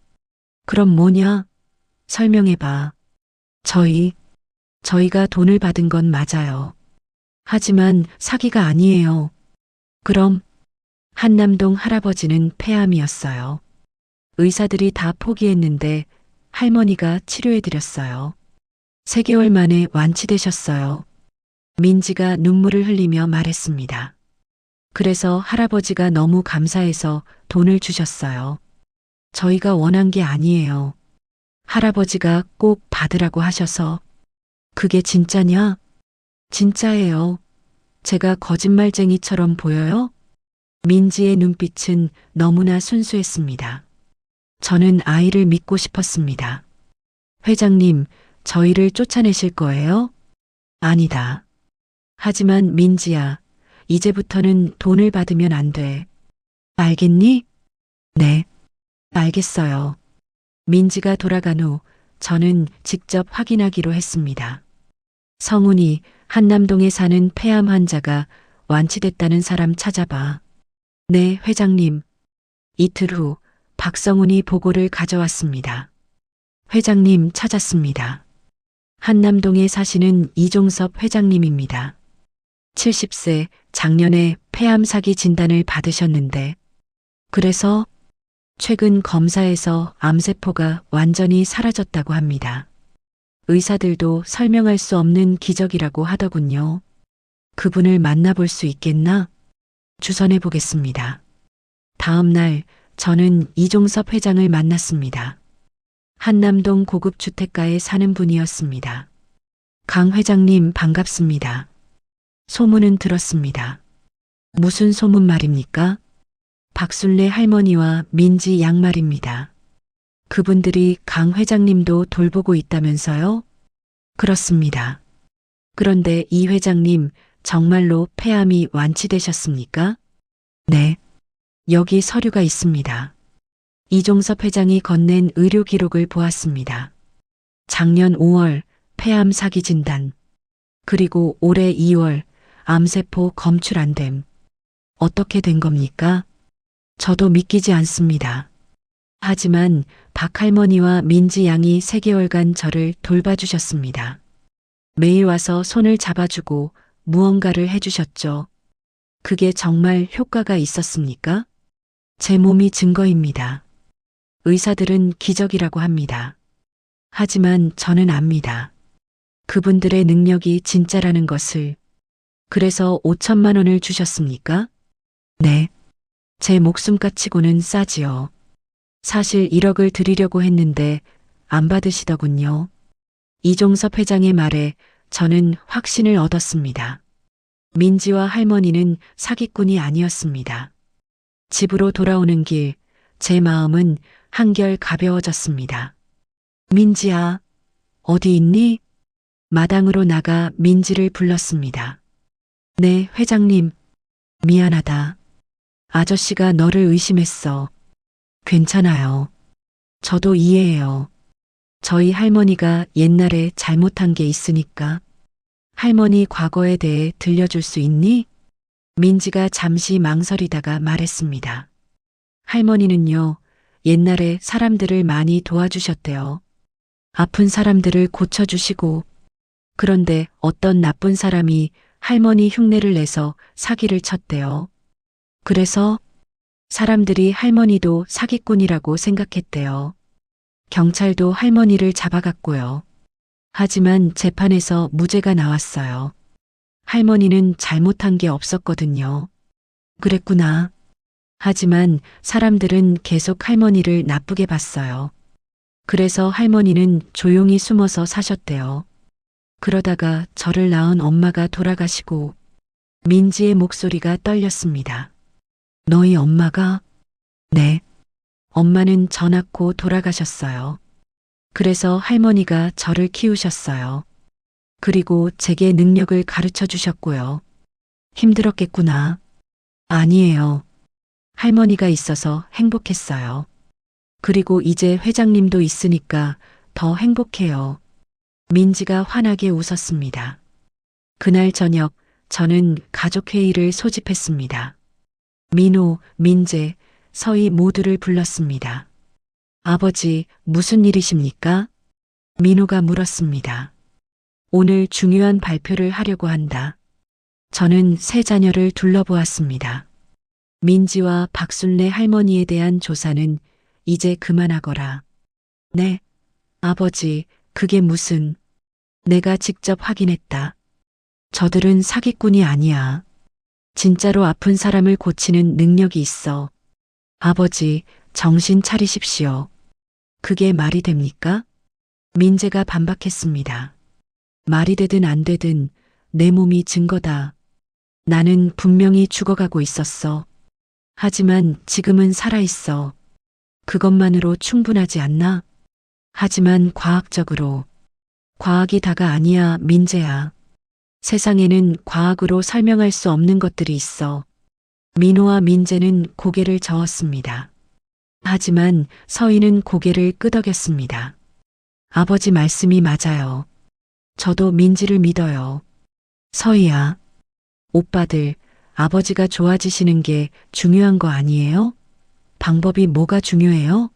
그럼 뭐냐? 설명해봐. 저희가 돈을 받은 건 맞아요. 하지만 사기가 아니에요. 그럼 한남동 할아버지는 폐암이었어요. 의사들이 다 포기했는데 할머니가 치료해드렸어요. 3개월 만에 완치되셨어요. 민지가 눈물을 흘리며 말했습니다. 그래서 할아버지가 너무 감사해서 돈을 주셨어요. 저희가 원한 게 아니에요. 할아버지가 꼭 받으라고 하셔서. 그게 진짜냐? 진짜예요. 제가 거짓말쟁이처럼 보여요? 민지의 눈빛은 너무나 순수했습니다. 저는 아이를 믿고 싶었습니다. 회장님, 저희를 쫓아내실 거예요? 아니다. 하지만 민지야, 이제부터는 돈을 받으면 안 돼. 알겠니? 네, 알겠어요. 민지가 돌아간 후 저는 직접 확인하기로 했습니다. 성훈이 한남동에 사는 폐암 환자가 완치됐다는 사람 찾아봐. 네, 회장님. 이틀 후 박성훈이 보고를 가져왔습니다. 회장님 찾았습니다. 한남동에 사시는 이종섭 회장님입니다. 70세, 작년에 폐암 사기 진단을 받으셨는데, 그래서 최근 검사에서 암세포가 완전히 사라졌다고 합니다. 의사들도 설명할 수 없는 기적이라고 하더군요. 그분을 만나볼 수 있겠나? 주선해 보겠습니다. 다음 날 저는 이종섭 회장을 만났습니다. 한남동 고급 주택가에 사는 분이었습니다. 강 회장님 반갑습니다. 소문은 들었습니다. 무슨 소문 말입니까? 박순례 할머니와 민지 양 말입니다. 그분들이 강 회장님도 돌보고 있다면서요? 그렇습니다. 그런데 이 회장님 정말로 폐암이 완치되셨습니까? 네. 여기 서류가 있습니다. 이종섭 회장이 건넨 의료 기록을 보았습니다. 작년 5월 폐암 사기 진단, 그리고 올해 2월 암세포 검출 안 됨. 어떻게 된 겁니까? 저도 믿기지 않습니다. 하지만 박 할머니와 민지 양이 3개월간 저를 돌봐주셨습니다. 매일 와서 손을 잡아주고 무언가를 해주셨죠. 그게 정말 효과가 있었습니까? 제 몸이 증거입니다. 의사들은 기적이라고 합니다. 하지만 저는 압니다. 그분들의 능력이 진짜라는 것을. 그래서 5천만 원을 주셨습니까? 네. 제 목숨값치고는 싸지요. 사실 1억을 드리려고 했는데 안 받으시더군요. 이종섭 회장의 말에 저는 확신을 얻었습니다. 민지와 할머니는 사기꾼이 아니었습니다. 집으로 돌아오는 길, 제 마음은 한결 가벼워졌습니다. 민지야, 어디 있니? 마당으로 나가 민지를 불렀습니다. 네, 회장님. 미안하다. 아저씨가 너를 의심했어. 괜찮아요. 저도 이해해요. 저희 할머니가 옛날에 잘못한 게 있으니까. 할머니 과거에 대해 들려줄 수 있니? 민지가 잠시 망설이다가 말했습니다. 할머니는요, 옛날에 사람들을 많이 도와주셨대요. 아픈 사람들을 고쳐주시고, 그런데 어떤 나쁜 사람이 할머니 흉내를 내서 사기를 쳤대요. 그래서 사람들이 할머니도 사기꾼이라고 생각했대요. 경찰도 할머니를 잡아갔고요. 하지만 재판에서 무죄가 나왔어요. 할머니는 잘못한 게 없었거든요. 그랬구나. 하지만 사람들은 계속 할머니를 나쁘게 봤어요. 그래서 할머니는 조용히 숨어서 사셨대요. 그러다가 저를 낳은 엄마가 돌아가시고 민지의 목소리가 떨렸습니다. 너희 엄마가? 네. 엄마는 저 낳고 돌아가셨어요. 그래서 할머니가 저를 키우셨어요. 그리고 제게 능력을 가르쳐 주셨고요. 힘들었겠구나. 아니에요. 할머니가 있어서 행복했어요. 그리고 이제 회장님도 있으니까 더 행복해요. 민지가 환하게 웃었습니다. 그날 저녁 저는 가족회의를 소집했습니다. 민호, 민재, 서희 모두를 불렀습니다. 아버지, 무슨 일이십니까? 민호가 물었습니다. 오늘 중요한 발표를 하려고 한다. 저는 세 자녀를 둘러보았습니다. 민지와 박순례 할머니에 대한 조사는 이제 그만하거라. 네, 아버지, 그게 무슨... 내가 직접 확인했다. 저들은 사기꾼이 아니야. 진짜로 아픈 사람을 고치는 능력이 있어. 아버지, 정신 차리십시오. 그게 말이 됩니까? 민재가 반박했습니다. 말이 되든 안 되든 내 몸이 증거다. 나는 분명히 죽어가고 있었어. 하지만 지금은 살아있어. 그것만으로 충분하지 않나? 하지만 과학적으로. 과학이 다가 아니야, 민재야. 세상에는 과학으로 설명할 수 없는 것들이 있어. 민호와 민재는 고개를 저었습니다. 하지만 서희는 고개를 끄덕였습니다. 아버지 말씀이 맞아요. 저도 민지를 믿어요. 서희야, 오빠들, 아버지가 좋아지시는 게 중요한 거 아니에요? 방법이 뭐가 중요해요?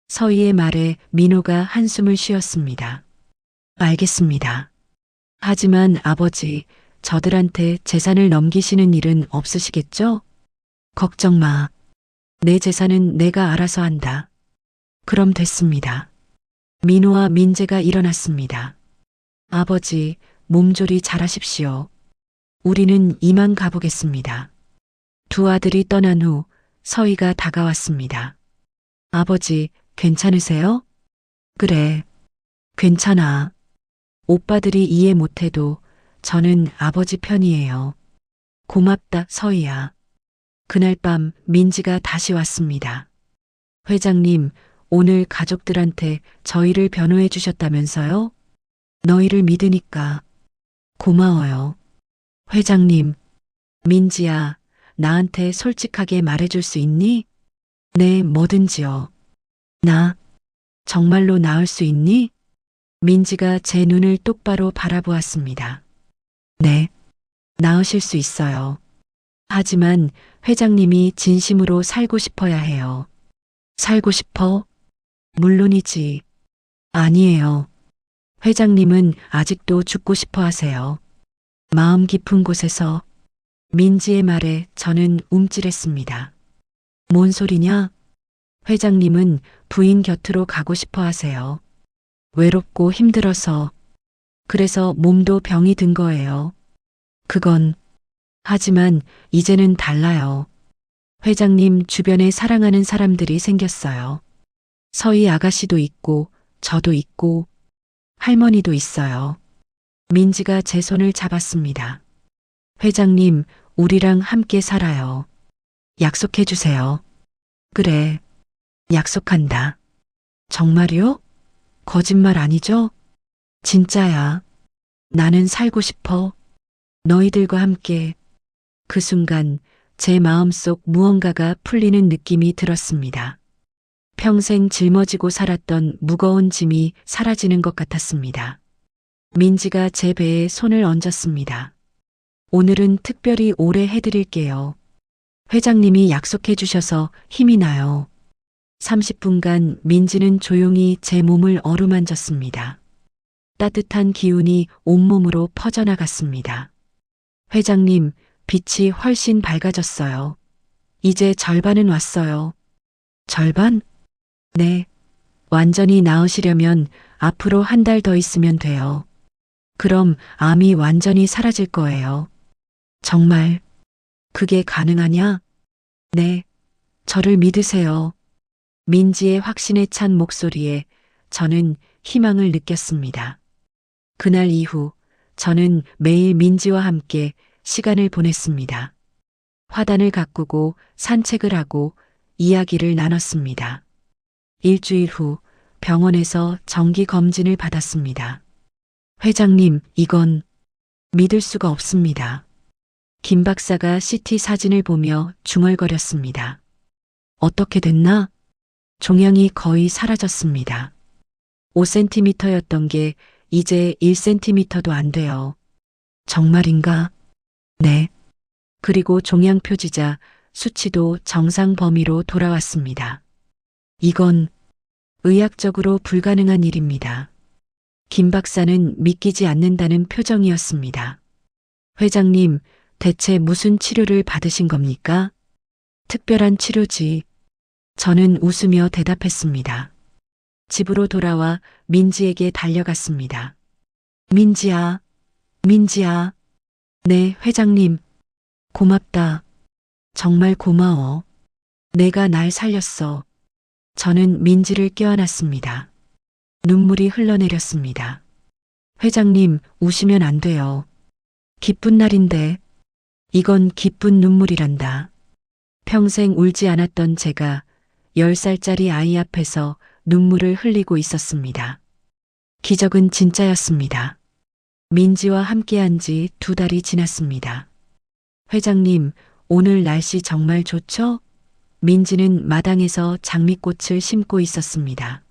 서희의 말에 민호가 한숨을 쉬었습니다. 알겠습니다. 하지만 아버지, 저들한테 재산을 넘기시는 일은 없으시겠죠? 걱정 마. 내 재산은 내가 알아서 한다. 그럼 됐습니다. 민호와 민재가 일어났습니다. 아버지, 몸조리 잘하십시오. 우리는 이만 가보겠습니다. 두 아들이 떠난 후 서희가 다가왔습니다. 아버지, 괜찮으세요? 그래, 괜찮아. 오빠들이 이해 못해도 저는 아버지 편이에요. 고맙다, 서희야. 그날 밤 민지가 다시 왔습니다. 회장님, 오늘 가족들한테 저희를 변호해 주셨다면서요? 너희를 믿으니까. 고마워요. 회장님, 민지야, 나한테 솔직하게 말해줄 수 있니? 네, 뭐든지요. 나 정말로 나을 수 있니? 민지가 제 눈을 똑바로 바라보았습니다. 네, 나으실 수 있어요. 하지만 회장님이 진심으로 살고 싶어야 해요. 살고 싶어? 물론이지. 아니에요. 회장님은 아직도 죽고 싶어 하세요. 마음 깊은 곳에서 민지의 말에 저는 움찔했습니다. 뭔 소리냐? 회장님은 부인 곁으로 가고 싶어 하세요. 외롭고 힘들어서. 그래서 몸도 병이 든 거예요. 그건. 하지만 이제는 달라요. 회장님 주변에 사랑하는 사람들이 생겼어요. 서희 아가씨도 있고, 저도 있고, 할머니도 있어요. 민지가 제 손을 잡았습니다. 회장님, 우리랑 함께 살아요. 약속해 주세요. 그래, 약속한다. 정말요? 거짓말 아니죠? 진짜야. 나는 살고 싶어. 너희들과 함께. 그 순간 제 마음속 무언가가 풀리는 느낌이 들었습니다. 평생 짊어지고 살았던 무거운 짐이 사라지는 것 같았습니다. 민지가 제 배에 손을 얹었습니다. 오늘은 특별히 오래 해드릴게요. 회장님이 약속해 주셔서 힘이 나요. 30분간 민지는 조용히 제 몸을 어루만졌습니다. 따뜻한 기운이 온몸으로 퍼져나갔습니다. 회장님, 빛이 훨씬 밝아졌어요. 이제 절반은 왔어요. 절반? 네. 완전히 나으시려면 앞으로 한 달 더 있으면 돼요. 그럼 암이 완전히 사라질 거예요. 정말 그게 가능하냐? 네. 저를 믿으세요. 민지의 확신에 찬 목소리에 저는 희망을 느꼈습니다. 그날 이후 저는 매일 민지와 함께 시간을 보냈습니다. 화단을 가꾸고 산책을 하고 이야기를 나눴습니다. 일주일 후 병원에서 정기 검진을 받았습니다. 회장님, 이건 믿을 수가 없습니다. 김 박사가 CT 사진을 보며 중얼거렸습니다. 어떻게 됐나? 종양이 거의 사라졌습니다. 5cm였던 게 이제 1cm도 안 돼요. 정말인가? 네. 그리고 종양 표지자 수치도 정상 범위로 돌아왔습니다. 이건 의학적으로 불가능한 일입니다. 김 박사는 믿기지 않는다는 표정이었습니다. 회장님, 대체 무슨 치료를 받으신 겁니까? 특별한 치료지. 저는 웃으며 대답했습니다. 집으로 돌아와 민지에게 달려갔습니다. 민지야, 민지야. 네, 회장님. 고맙다. 정말 고마워. 내가 날 살렸어. 저는 민지를 껴안았습니다. 눈물이 흘러내렸습니다. 회장님, 우시면 안 돼요. 기쁜 날인데 이건 기쁜 눈물이란다. 평생 울지 않았던 제가 10살짜리 아이 앞에서 눈물을 흘리고 있었습니다. 기적은 진짜였습니다. 민지와 함께한 지 2달이 지났습니다. 회장님, 오늘 날씨 정말 좋죠? 민지는 마당에서 장미꽃을 심고 있었습니다.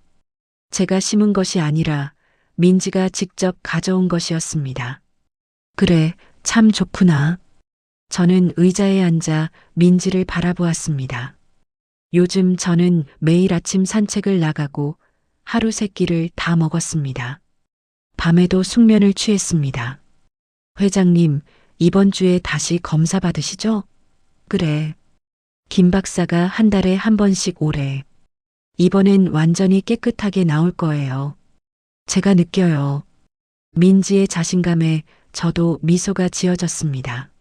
제가 심은 것이 아니라 민지가 직접 가져온 것이었습니다. 그래, 참 좋구나. 저는 의자에 앉아 민지를 바라보았습니다. 요즘 저는 매일 아침 산책을 나가고 하루 3끼를 다 먹었습니다. 밤에도 숙면을 취했습니다. 회장님, 이번 주에 다시 검사 받으시죠? 그래. 김 박사가 한 달에 한 번씩 오래. 이번엔 완전히 깨끗하게 나올 거예요. 제가 느껴요. 민지의 자신감에 저도 미소가 지어졌습니다.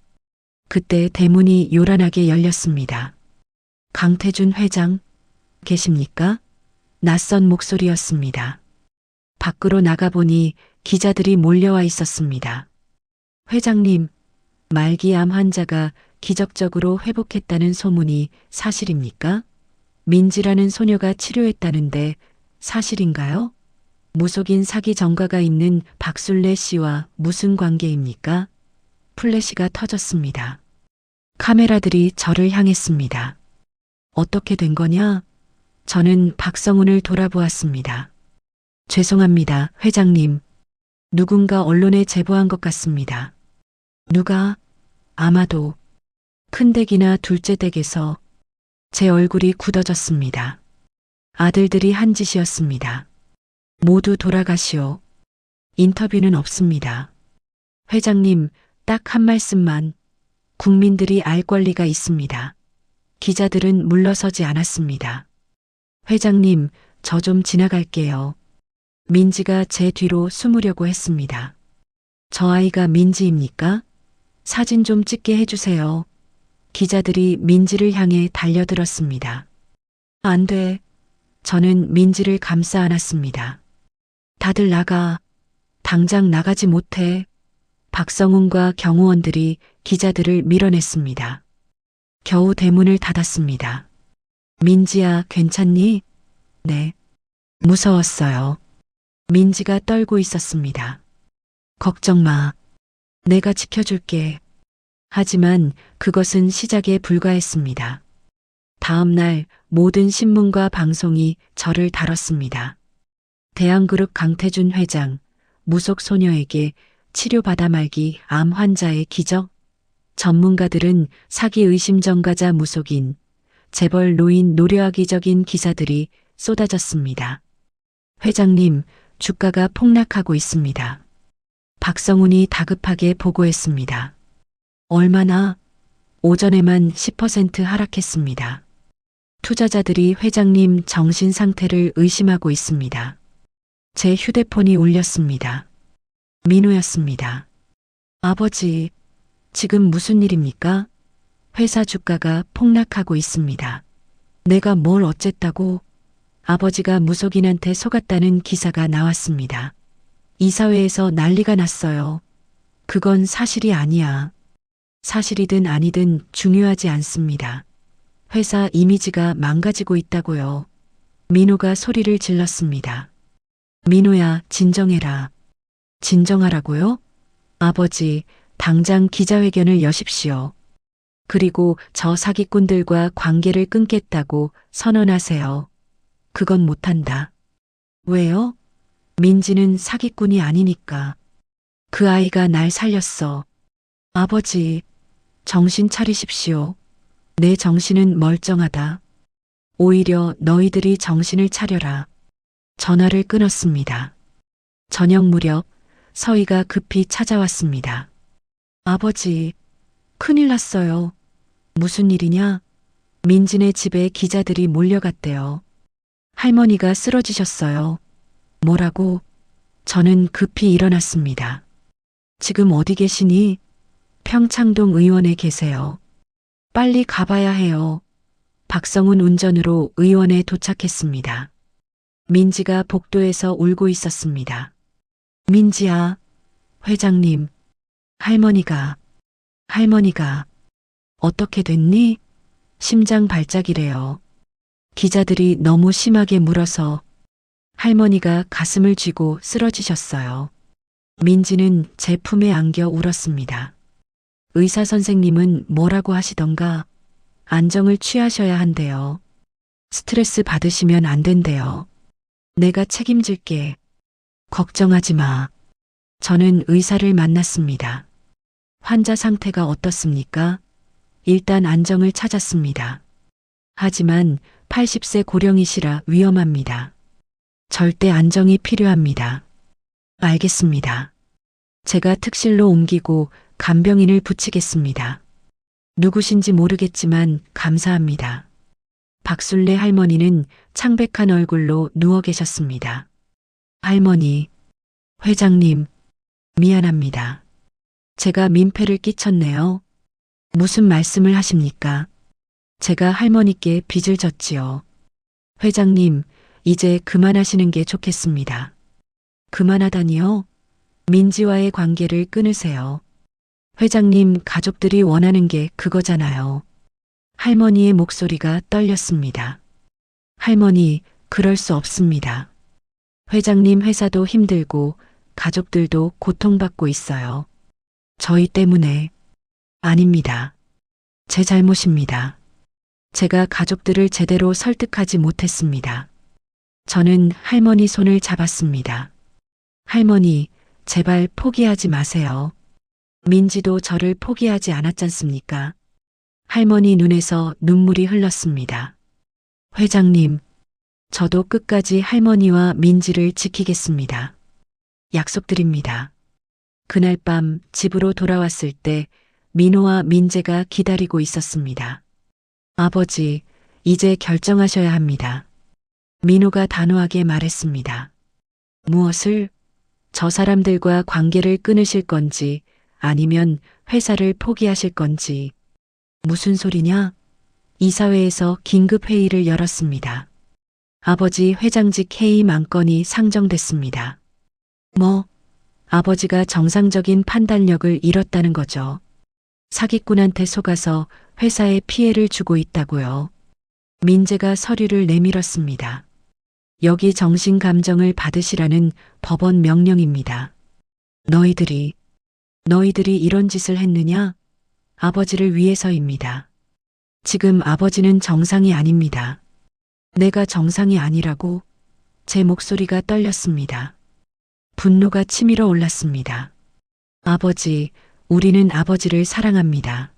그때 대문이 요란하게 열렸습니다. 강태준 회장, 계십니까? 낯선 목소리였습니다. 밖으로 나가보니 기자들이 몰려와 있었습니다. 회장님, 말기암 환자가 기적적으로 회복했다는 소문이 사실입니까? 민지라는 소녀가 치료했다는데 사실인가요? 무속인 사기 전과가 있는 박술래 씨와 무슨 관계입니까? 플래시가 터졌습니다. 카메라들이 저를 향했습니다. 어떻게 된 거냐? 저는 박성훈을 돌아보았습니다. 죄송합니다, 회장님. 누군가 언론에 제보한 것 같습니다. 누가? 아마도 큰 댁이나 둘째 댁에서. 제 얼굴이 굳어졌습니다. 아들들이 한 짓이었습니다. 모두 돌아가시오. 인터뷰는 없습니다. 회장님, 딱 한 말씀만. 국민들이 알 권리가 있습니다. 기자들은 물러서지 않았습니다. 회장님, 저 좀 지나갈게요. 민지가 제 뒤로 숨으려고 했습니다. 저 아이가 민지입니까? 사진 좀 찍게 해주세요. 기자들이 민지를 향해 달려들었습니다. 안 돼. 저는 민지를 감싸 안았습니다. 다들 나가. 당장 나가지 못해. 박성훈과 경호원들이 기자들을 밀어냈습니다. 겨우 대문을 닫았습니다. 민지야, 괜찮니? 네. 무서웠어요. 민지가 떨고 있었습니다. 걱정 마. 내가 지켜줄게. 하지만 그것은 시작에 불과했습니다. 다음 날 모든 신문과 방송이 저를 다뤘습니다. 대한그룹 강태준 회장, 무속 소녀에게 치료받아 말기 암 환자의 기적? 전문가들은 사기 의심 전과자 무속인, 재벌 노인 노려하기적인 기사들이 쏟아졌습니다. 회장님, 주가가 폭락하고 있습니다. 박성훈이 다급하게 보고했습니다. 얼마나? 오전에만 10% 하락했습니다. 투자자들이 회장님 정신 상태를 의심하고 있습니다. 제 휴대폰이 울렸습니다. 민호였습니다. 아버지, 지금 무슨 일입니까? 회사 주가가 폭락하고 있습니다. 내가 뭘 어쨌다고? 아버지가 무속인한테 속았다는 기사가 나왔습니다. 이사회에서 난리가 났어요. 그건 사실이 아니야. 사실이든 아니든 중요하지 않습니다. 회사 이미지가 망가지고 있다고요. 민호가 소리를 질렀습니다. 민호야, 진정해라. 진정하라고요? 아버지, 당장 기자회견을 여십시오. 그리고 저 사기꾼들과 관계를 끊겠다고 선언하세요. 그건 못한다. 왜요? 민지는 사기꾼이 아니니까. 그 아이가 날 살렸어. 아버지, 정신 차리십시오. 내 정신은 멀쩡하다. 오히려 너희들이 정신을 차려라. 전화를 끊었습니다. 저녁 무렵 서희가 급히 찾아왔습니다. 아버지, 큰일 났어요. 무슨 일이냐? 민진의 집에 기자들이 몰려갔대요. 할머니가 쓰러지셨어요. 뭐라고? 저는 급히 일어났습니다. 지금 어디 계시니? 평창동 의원에 계세요. 빨리 가봐야 해요. 박성훈 운전으로 의원에 도착했습니다. 민지가 복도에서 울고 있었습니다. 민지야, 회장님, 할머니가 어떻게 됐니? 심장 발작이래요. 기자들이 너무 심하게 물어서 할머니가 가슴을 쥐고 쓰러지셨어요. 민지는 제 품에 안겨 울었습니다. 의사 선생님은 뭐라고 하시던가 안정을 취하셔야 한대요. 스트레스 받으시면 안 된대요. 내가 책임질게. 걱정하지 마. 저는 의사를 만났습니다. 환자 상태가 어떻습니까? 일단 안정을 찾았습니다. 하지만 80세 고령이시라 위험합니다. 절대 안정이 필요합니다. 알겠습니다. 제가 특실로 옮기고 간병인을 붙이겠습니다. 누구신지 모르겠지만 감사합니다. 박술래 할머니는 창백한 얼굴로 누워 계셨습니다. 할머니, 회장님, 미안합니다. 제가 민폐를 끼쳤네요. 무슨 말씀을 하십니까? 제가 할머니께 빚을 졌지요. 회장님, 이제 그만하시는 게 좋겠습니다. 그만하다니요? 민지와의 관계를 끊으세요. 회장님 가족들이 원하는 게 그거잖아요. 할머니의 목소리가 떨렸습니다. 할머니, 그럴 수 없습니다. 회장님 회사도 힘들고 가족들도 고통받고 있어요. 저희 때문에. 아닙니다. 제 잘못입니다. 제가 가족들을 제대로 설득하지 못했습니다. 저는 할머니 손을 잡았습니다. 할머니, 제발 포기하지 마세요. 민지도 저를 포기하지 않았잖습니까? 할머니 눈에서 눈물이 흘렀습니다. 회장님, 저도 끝까지 할머니와 민지를 지키겠습니다. 약속드립니다. 그날 밤 집으로 돌아왔을 때 민호와 민재가 기다리고 있었습니다. 아버지, 이제 결정하셔야 합니다. 민호가 단호하게 말했습니다. 무엇을? 저 사람들과 관계를 끊으실 건지 아니면 회사를 포기하실 건지. 무슨 소리냐? 이사회에서 긴급회의를 열었습니다. 아버지 회장직 해임 안건이 상정됐습니다. 뭐? 아버지가 정상적인 판단력을 잃었다는 거죠. 사기꾼한테 속아서 회사에 피해를 주고 있다고요. 민재가 서류를 내밀었습니다. 여기 정신감정을 받으시라는 법원 명령입니다. 너희들이 이런 짓을 했느냐? 아버지를 위해서입니다. 지금 아버지는 정상이 아닙니다. 내가 정상이 아니라고? 제 목소리가 떨렸습니다. 분노가 치밀어 올랐습니다. 아버지, 우리는 아버지를 사랑합니다.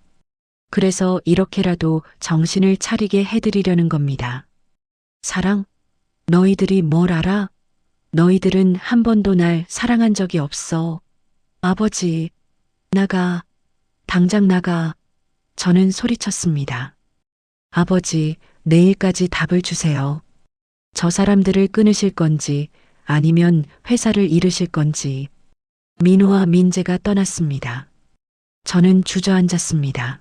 그래서 이렇게라도 정신을 차리게 해드리려는 겁니다. 사랑? 너희들이 뭘 알아? 너희들은 한 번도 날 사랑한 적이 없어. 아버지, 나가. 당장 나가. 저는 소리쳤습니다. 아버지, 내일까지 답을 주세요. 저 사람들을 끊으실 건지 아니면 회사를 잃으실 건지. 민호와 민재가 떠났습니다. 저는 주저앉았습니다.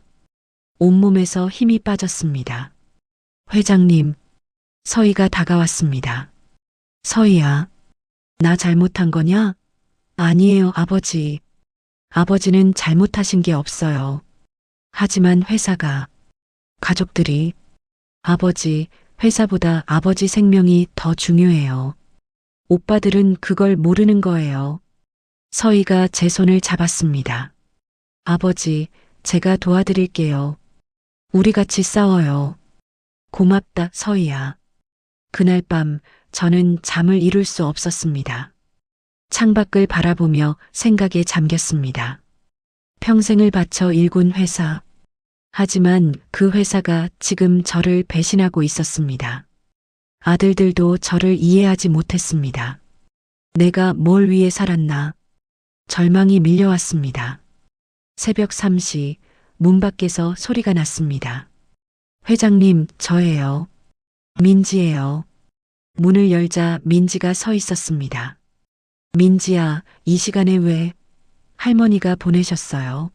온몸에서 힘이 빠졌습니다. 회장님, 서희가 다가왔습니다. 서희야, 나 잘못한 거냐? 아니에요, 아버지. 아버지는 잘못하신 게 없어요. 하지만 회사가, 가족들이, 아버지, 회사보다 아버지 생명이 더 중요해요. 오빠들은 그걸 모르는 거예요. 서희가 제 손을 잡았습니다. 아버지, 제가 도와드릴게요. 우리 같이 싸워요. 고맙다, 서희야. 그날 밤 저는 잠을 이룰 수 없었습니다. 창밖을 바라보며 생각에 잠겼습니다. 평생을 바쳐 일군 회사. 하지만 그 회사가 지금 저를 배신하고 있었습니다. 아들들도 저를 이해하지 못했습니다. 내가 뭘 위해 살았나? 절망이 밀려왔습니다. 새벽 3시 문 밖에서 소리가 났습니다. 회장님, 저예요. 민지예요. 문을 열자 민지가 서 있었습니다. 민지야, 이 시간에 왜? 할머니가 보내셨어요.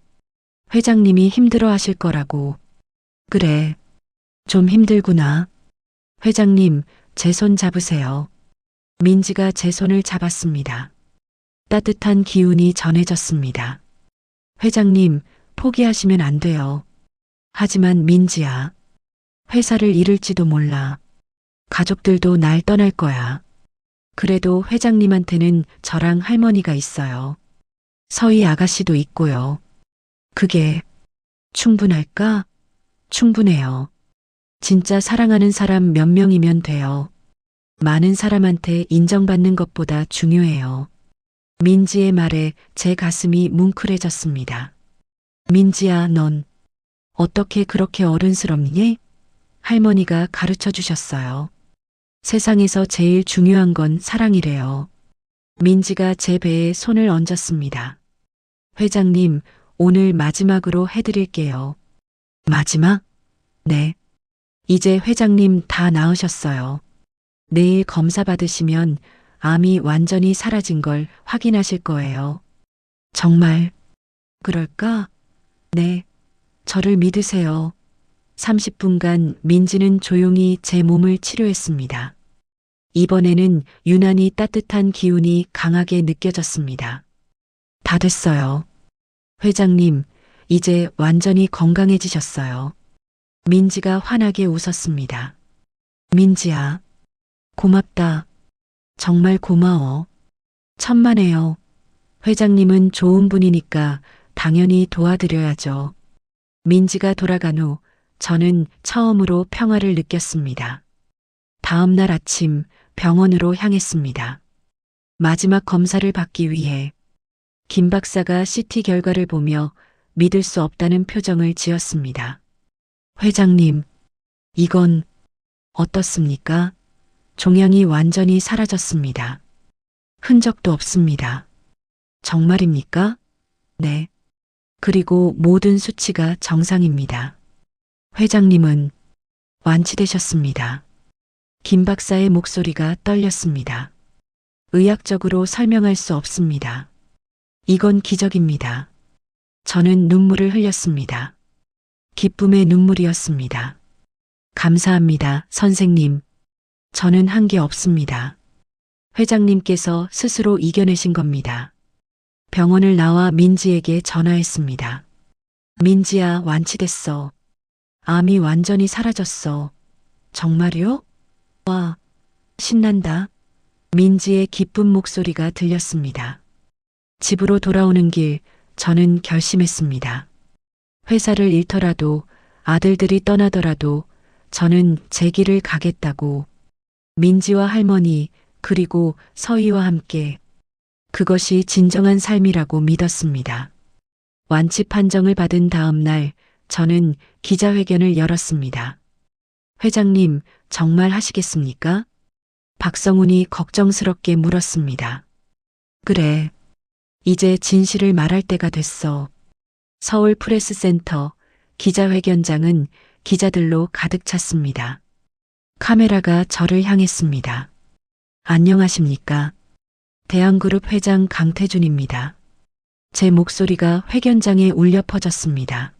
회장님이 힘들어 하실 거라고. 그래, 좀 힘들구나. 회장님, 제 손 잡으세요. 민지가 제 손을 잡았습니다. 따뜻한 기운이 전해졌습니다. 회장님, 포기하시면 안 돼요. 하지만 민지야, 회사를 잃을지도 몰라. 가족들도 날 떠날 거야. 그래도 회장님한테는 저랑 할머니가 있어요. 서희 아가씨도 있고요. 그게 충분할까? 충분해요. 진짜 사랑하는 사람 몇 명이면 돼요. 많은 사람한테 인정받는 것보다 중요해요. 민지의 말에 제 가슴이 뭉클해졌습니다. 민지야, 넌 어떻게 그렇게 어른스럽니? 할머니가 가르쳐 주셨어요. 세상에서 제일 중요한 건 사랑이래요. 민지가 제 배에 손을 얹었습니다. 회장님, 오늘 마지막으로 해드릴게요. 마지막? 네. 이제 회장님 다 나으셨어요. 내일 검사 받으시면 암이 완전히 사라진 걸 확인하실 거예요. 정말 그럴까? 네. 저를 믿으세요. 30분간 민지는 조용히 제 몸을 치료했습니다. 이번에는 유난히 따뜻한 기운이 강하게 느껴졌습니다. 다 됐어요. 회장님, 이제 완전히 건강해지셨어요. 민지가 환하게 웃었습니다. 민지야, 고맙다. 정말 고마워. 천만에요. 회장님은 좋은 분이니까 당연히 도와드려야죠. 민지가 돌아간 후 저는 처음으로 평화를 느꼈습니다. 다음 날 아침 병원으로 향했습니다. 마지막 검사를 받기 위해 김 박사가 CT 결과를 보며 믿을 수 없다는 표정을 지었습니다. 회장님, 이건 어떻습니까? 종양이 완전히 사라졌습니다. 흔적도 없습니다. 정말입니까? 네. 그리고 모든 수치가 정상입니다. 회장님은 완치되셨습니다. 김 박사의 목소리가 떨렸습니다. 의학적으로 설명할 수 없습니다. 이건 기적입니다. 저는 눈물을 흘렸습니다. 기쁨의 눈물이었습니다. 감사합니다, 선생님. 저는 한 게 없습니다. 회장님께서 스스로 이겨내신 겁니다. 병원을 나와 민지에게 전화했습니다. 민지야, 완치됐어. 암이 완전히 사라졌어. 정말요? 와, 신난다. 민지의 기쁜 목소리가 들렸습니다. 집으로 돌아오는 길, 저는 결심했습니다. 회사를 잃더라도, 아들들이 떠나더라도 저는 제 길을 가겠다고. 민지와 할머니, 그리고 서희와 함께. 그것이 진정한 삶이라고 믿었습니다. 완치 판정을 받은 다음 날, 저는 기자회견을 열었습니다. 회장님, 정말 하시겠습니까? 박성훈이 걱정스럽게 물었습니다. 그래. 이제 진실을 말할 때가 됐어. 서울 프레스센터 기자회견장은 기자들로 가득 찼습니다. 카메라가 저를 향했습니다. 안녕하십니까? 대한그룹 회장 강태준입니다. 제 목소리가 회견장에 울려 퍼졌습니다.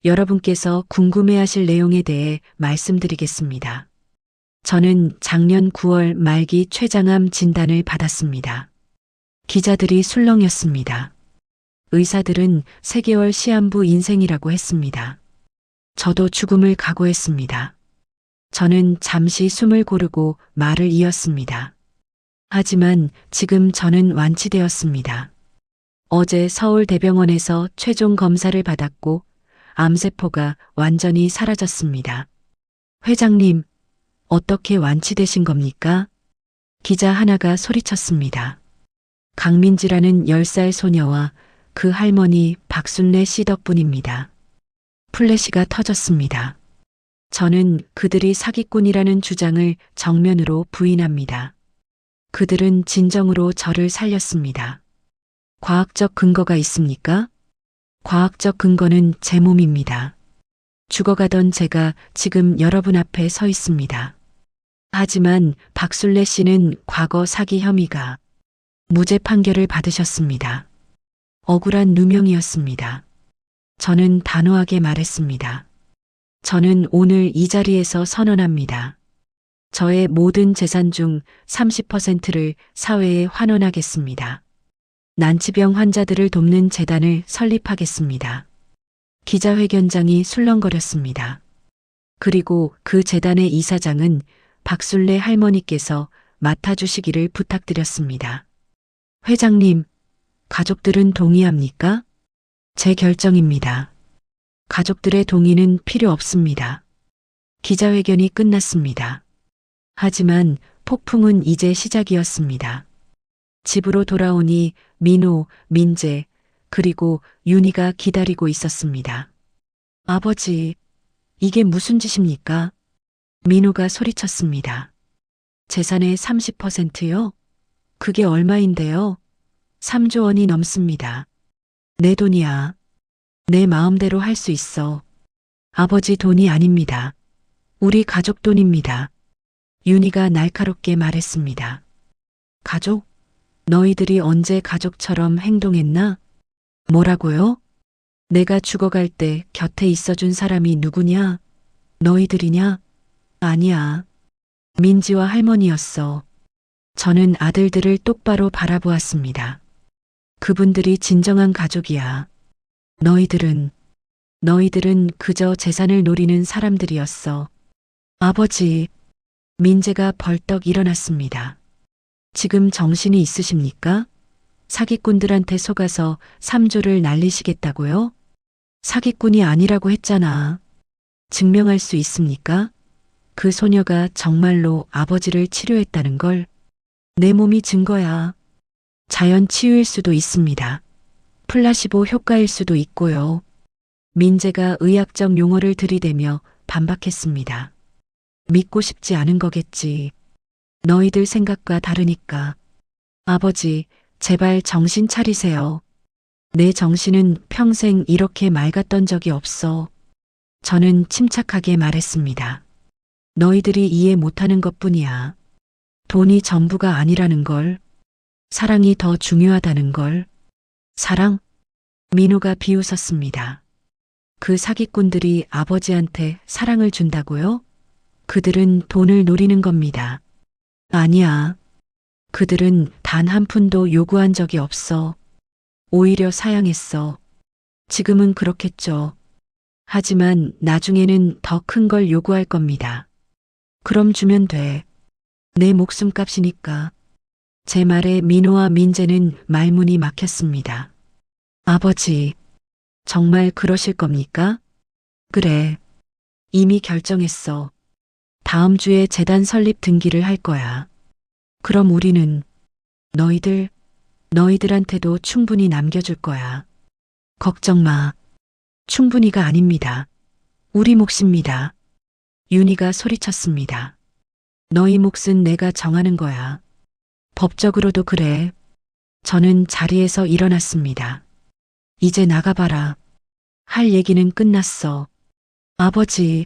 여러분께서 궁금해하실 내용에 대해 말씀드리겠습니다. 저는 작년 9월 말기 췌장암 진단을 받았습니다. 기자들이 술렁였습니다. 의사들은 3개월 시한부 인생이라고 했습니다. 저도 죽음을 각오했습니다. 저는 잠시 숨을 고르고 말을 이었습니다. 하지만 지금 저는 완치되었습니다. 어제 서울대병원에서 최종 검사를 받았고 암세포가 완전히 사라졌습니다. 회장님, 어떻게 완치되신 겁니까? 기자 하나가 소리쳤습니다. 강민지라는 10살 소녀와 그 할머니 박순례 씨 덕분입니다. 플래시가 터졌습니다. 저는 그들이 사기꾼이라는 주장을 정면으로 부인합니다. 그들은 진정으로 저를 살렸습니다. 과학적 근거가 있습니까? 과학적 근거는 제 몸입니다. 죽어가던 제가 지금 여러분 앞에 서 있습니다. 하지만 박순례 씨는 과거 사기 혐의가 무죄 판결을 받으셨습니다. 억울한 누명이었습니다. 저는 단호하게 말했습니다. 저는 오늘 이 자리에서 선언합니다. 저의 모든 재산 중 30%를 사회에 환원하겠습니다. 난치병 환자들을 돕는 재단을 설립하겠습니다. 기자회견장이 술렁거렸습니다. 그리고 그 재단의 이사장은 박술래 할머니께서 맡아주시기를 부탁드렸습니다. 회장님, 가족들은 동의합니까? 제 결정입니다. 가족들의 동의는 필요 없습니다. 기자회견이 끝났습니다. 하지만 폭풍은 이제 시작이었습니다. 집으로 돌아오니 민호, 민재, 그리고 윤희가 기다리고 있었습니다. 아버지, 이게 무슨 짓입니까? 민호가 소리쳤습니다. 재산의 30%요? 그게 얼마인데요? 3조 원이 넘습니다. 내 돈이야. 내 마음대로 할 수 있어. 아버지 돈이 아닙니다. 우리 가족 돈입니다. 윤희가 날카롭게 말했습니다. 가족? 너희들이 언제 가족처럼 행동했나? 뭐라고요? 내가 죽어갈 때 곁에 있어준 사람이 누구냐? 너희들이냐? 아니야. 민지와 할머니였어. 저는 아들들을 똑바로 바라보았습니다. 그분들이 진정한 가족이야. 너희들은 그저 재산을 노리는 사람들이었어. 아버지, 민재가 벌떡 일어났습니다. 지금 정신이 있으십니까? 사기꾼들한테 속아서 3조를 날리시겠다고요? 사기꾼이 아니라고 했잖아. 증명할 수 있습니까? 그 소녀가 정말로 아버지를 치료했다는 걸. 내 몸이 증거야. 자연 치유일 수도 있습니다. 플라시보 효과일 수도 있고요. 민재가 의학적 용어를 들이대며 반박했습니다. 믿고 싶지 않은 거겠지. 너희들 생각과 다르니까. 아버지, 제발 정신 차리세요. 내 정신은 평생 이렇게 맑았던 적이 없어. 저는 침착하게 말했습니다. 너희들이 이해 못하는 것뿐이야. 돈이 전부가 아니라는 걸. 사랑이 더 중요하다는 걸. 사랑? 민호가 비웃었습니다. 그 사기꾼들이 아버지한테 사랑을 준다고요? 그들은 돈을 노리는 겁니다. 아니야. 그들은 단 한 푼도 요구한 적이 없어. 오히려 사양했어. 지금은 그렇겠죠. 하지만 나중에는 더 큰 걸 요구할 겁니다. 그럼 주면 돼. 내 목숨값이니까. 제 말에 민호와 민재는 말문이 막혔습니다. 아버지, 정말 그러실 겁니까? 그래. 이미 결정했어. 다음 주에 재단 설립 등기를 할 거야. 그럼 우리는 너희들한테도 충분히 남겨줄 거야. 걱정 마. 충분히가 아닙니다. 우리 몫입니다. 윤희가 소리쳤습니다. 너희 몫은 내가 정하는 거야. 법적으로도 그래. 저는 자리에서 일어났습니다. 이제 나가봐라. 할 얘기는 끝났어. 아버지,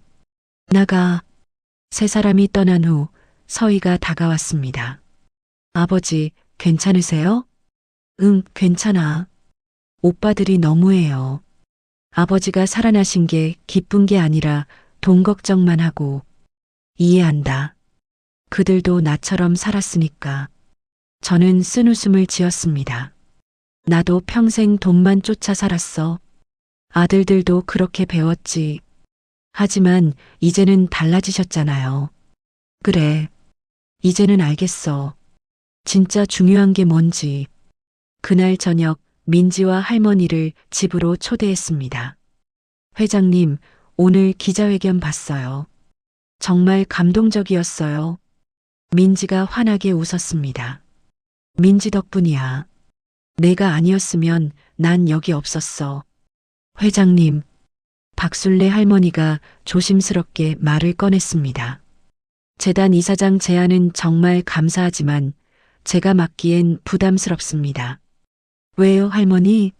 나가. 세 사람이 떠난 후 서희가 다가왔습니다. 아버지, 괜찮으세요? 응, 괜찮아. 오빠들이 너무해요. 아버지가 살아나신 게 기쁜 게 아니라 돈 걱정만 하고. 이해한다. 그들도 나처럼 살았으니까. 저는 쓴웃음을 지었습니다. 나도 평생 돈만 쫓아 살았어. 아들들도 그렇게 배웠지. 하지만 이제는 달라지셨잖아요. 그래. 이제는 알겠어. 진짜 중요한 게 뭔지. 그날 저녁 민지와 할머니를 집으로 초대했습니다. 회장님, 오늘 기자회견 봤어요. 정말 감동적이었어요. 민지가 환하게 웃었습니다. 민지 덕분이야. 내가 아니었으면 난 여기 없었어. 회장님, 박술래 할머니가 조심스럽게 말을 꺼냈습니다. 재단 이사장 제안은 정말 감사하지만 제가 맡기엔 부담스럽습니다. 왜요, 할머니?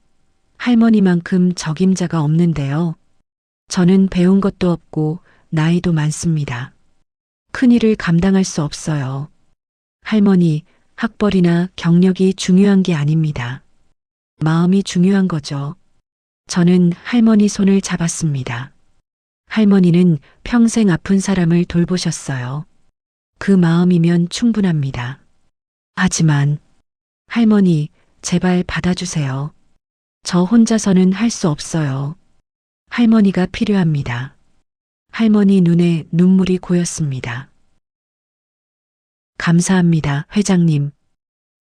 할머니만큼 적임자가 없는데요. 저는 배운 것도 없고 나이도 많습니다. 큰일을 감당할 수 없어요. 할머니, 학벌이나 경력이 중요한 게 아닙니다. 마음이 중요한 거죠. 저는 할머니 손을 잡았습니다. 할머니는 평생 아픈 사람을 돌보셨어요. 그 마음이면 충분합니다. 하지만 할머니, 제발 받아주세요. 저 혼자서는 할 수 없어요. 할머니가 필요합니다. 할머니 눈에 눈물이 고였습니다. 감사합니다, 회장님.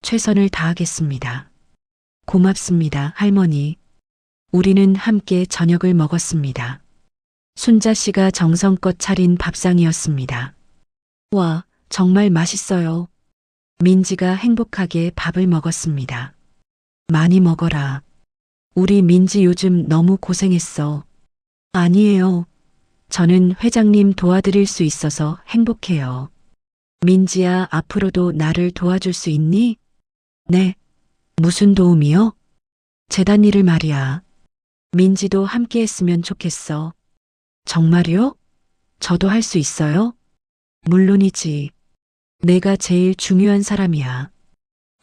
최선을 다하겠습니다. 고맙습니다, 할머니. 우리는 함께 저녁을 먹었습니다. 순자 씨가 정성껏 차린 밥상이었습니다. 와, 정말 맛있어요. 민지가 행복하게 밥을 먹었습니다. 많이 먹어라. 우리 민지 요즘 너무 고생했어. 아니에요. 저는 회장님 도와드릴 수 있어서 행복해요. 민지야, 앞으로도 나를 도와줄 수 있니? 네. 무슨 도움이요? 재단 일을 말이야. 민지도 함께 했으면 좋겠어. 정말요? 저도 할 수 있어요? 물론이지. 내가 제일 중요한 사람이야.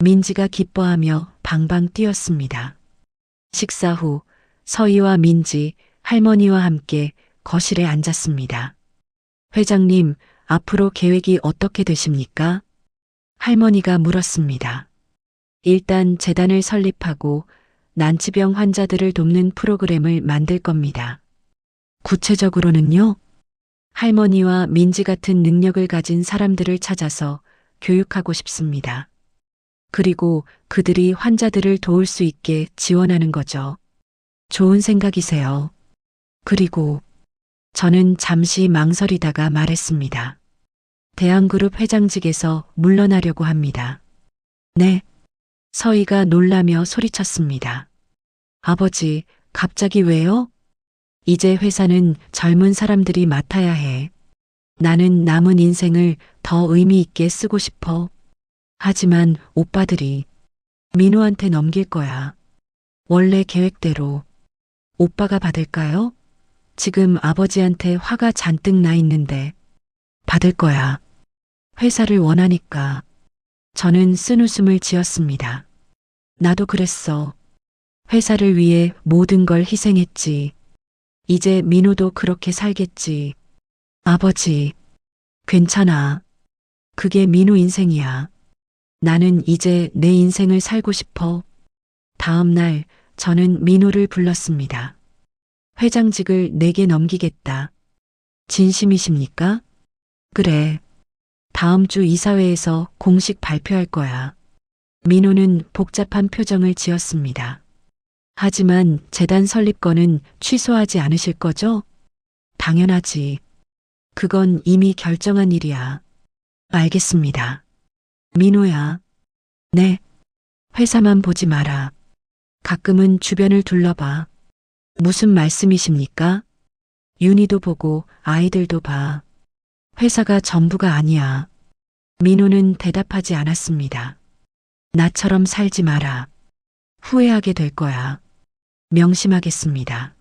민지가 기뻐하며 방방 뛰었습니다. 식사 후 서희와 민지, 할머니와 함께 거실에 앉았습니다. 회장님, 앞으로 계획이 어떻게 되십니까? 할머니가 물었습니다. 일단 재단을 설립하고 난치병 환자들을 돕는 프로그램을 만들 겁니다. 구체적으로는요? 할머니와 민지 같은 능력을 가진 사람들을 찾아서 교육하고 싶습니다. 그리고 그들이 환자들을 도울 수 있게 지원하는 거죠. 좋은 생각이세요. 그리고 저는 잠시 망설이다가 말했습니다. 대한그룹 회장직에서 물러나려고 합니다. 네. 서희가 놀라며 소리쳤습니다. 아버지, 갑자기 왜요? 이제 회사는 젊은 사람들이 맡아야 해. 나는 남은 인생을 더 의미 있게 쓰고 싶어. 하지만 오빠들이 민호한테 넘길 거야. 원래 계획대로. 오빠가 받을까요? 지금 아버지한테 화가 잔뜩 나 있는데 받을 거야. 회사를 원하니까. 저는 쓴웃음을 지었습니다. 나도 그랬어. 회사를 위해 모든 걸 희생했지. 이제 민호도 그렇게 살겠지. 아버지, 괜찮아. 그게 민호 인생이야. 나는 이제 내 인생을 살고 싶어. 다음 날 저는 민호를 불렀습니다. 회장직을 내게 넘기겠다. 진심이십니까? 그래. 다음 주 이사회에서 공식 발표할 거야. 민호는 복잡한 표정을 지었습니다. 하지만 재단 설립권은 취소하지 않으실 거죠? 당연하지. 그건 이미 결정한 일이야. 알겠습니다. 민호야. 네. 회사만 보지 마라. 가끔은 주변을 둘러봐. 무슨 말씀이십니까? 윤희도 보고 아이들도 봐. 회사가 전부가 아니야. 민호는 대답하지 않았습니다. 나처럼 살지 마라. 후회하게 될 거야. 명심하겠습니다.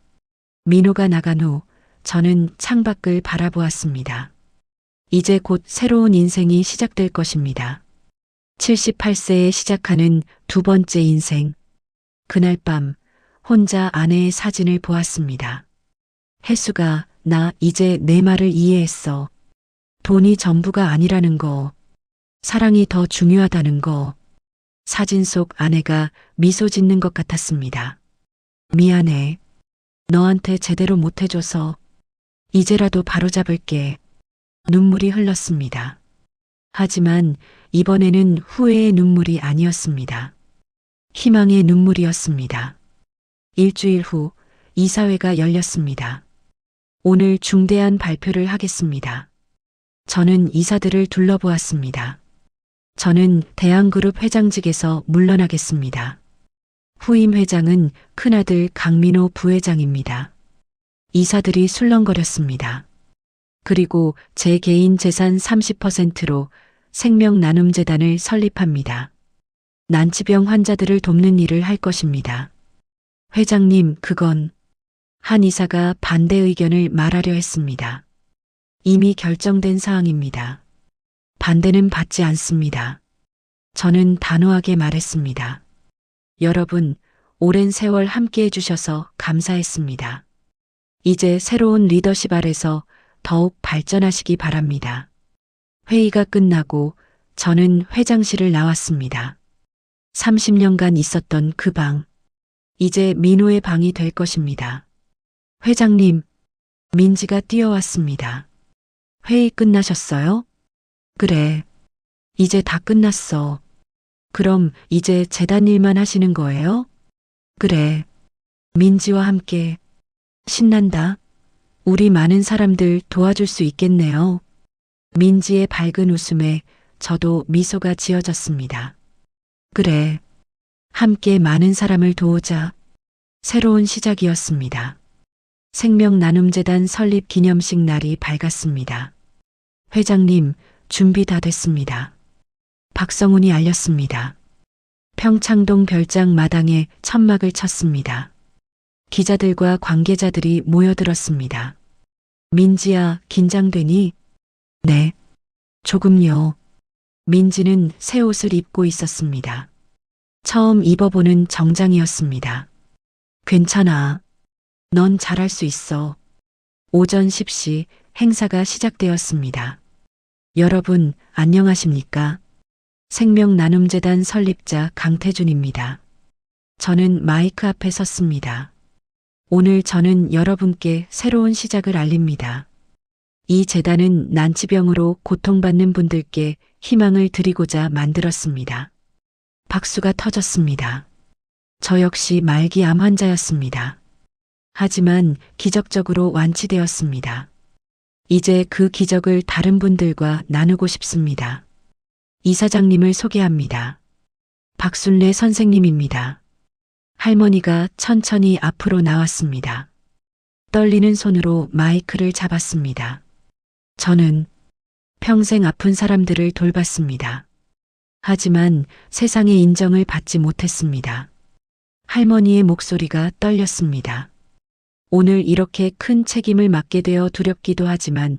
민호가 나간 후 저는 창밖을 바라보았습니다. 이제 곧 새로운 인생이 시작될 것입니다. 78세에 시작하는 두 번째 인생. 그날 밤 혼자 아내의 사진을 보았습니다. 혜수가 나 이제 내 말을 이해했어. 돈이 전부가 아니라는 거. 사랑이 더 중요하다는 거. 사진 속 아내가 미소 짓는 것 같았습니다. 미안해. 너한테 제대로 못해줘서 이제라도 바로잡을게. 눈물이 흘렀습니다. 하지만 이번에는 후회의 눈물이 아니었습니다. 희망의 눈물이었습니다. 일주일 후 이사회가 열렸습니다. 오늘 중대한 발표를 하겠습니다. 저는 이사들을 둘러보았습니다. 저는 대한그룹 회장직에서 물러나겠습니다. 후임 회장은 큰아들 강민호 부회장입니다. 이사들이 술렁거렸습니다. 그리고 제 개인 재산 30%로 생명나눔재단을 설립합니다. 난치병 환자들을 돕는 일을 할 것입니다. 회장님, 그건 한 이사가 반대 의견을 말하려 했습니다. 이미 결정된 사항입니다. 반대는 받지 않습니다. 저는 단호하게 말했습니다. 여러분, 오랜 세월 함께 해주셔서 감사했습니다. 이제 새로운 리더십 아래서 더욱 발전하시기 바랍니다. 회의가 끝나고 저는 회장실을 나왔습니다. 30년간 있었던 그 방. 이제 민호의 방이 될 것입니다. 회장님, 민지가 뛰어왔습니다. 회의 끝나셨어요? 그래. 이제 다 끝났어. 그럼 이제 재단 일만 하시는 거예요? 그래. 민지와 함께. 신난다. 우리 많은 사람들 도와줄 수 있겠네요. 민지의 밝은 웃음에 저도 미소가 지어졌습니다. 그래. 함께 많은 사람을 도우자. 새로운 시작이었습니다. 생명나눔재단 설립 기념식 날이 밝았습니다. 회장님, 준비 다 됐습니다. 박성훈이 알렸습니다. 평창동 별장 마당에 천막을 쳤습니다. 기자들과 관계자들이 모여들었습니다. 민지야, 긴장되니? 네. 조금요. 민지는 새 옷을 입고 있었습니다. 처음 입어보는 정장이었습니다. 괜찮아. 넌 잘할 수 있어. 오전 10시 행사가 시작되었습니다. 여러분, 안녕하십니까? 생명나눔재단 설립자 강태준입니다. 저는 마이크 앞에 섰습니다. 오늘 저는 여러분께 새로운 시작을 알립니다. 이 재단은 난치병으로 고통받는 분들께 희망을 드리고자 만들었습니다. 박수가 터졌습니다. 저 역시 말기 암 환자였습니다. 하지만 기적적으로 완치되었습니다. 이제 그 기적을 다른 분들과 나누고 싶습니다. 이사장님을 소개합니다. 박순례 선생님입니다. 할머니가 천천히 앞으로 나왔습니다. 떨리는 손으로 마이크를 잡았습니다. 저는 평생 아픈 사람들을 돌봤습니다. 하지만 세상의 인정을 받지 못했습니다. 할머니의 목소리가 떨렸습니다. 오늘 이렇게 큰 책임을 맡게 되어 두렵기도 하지만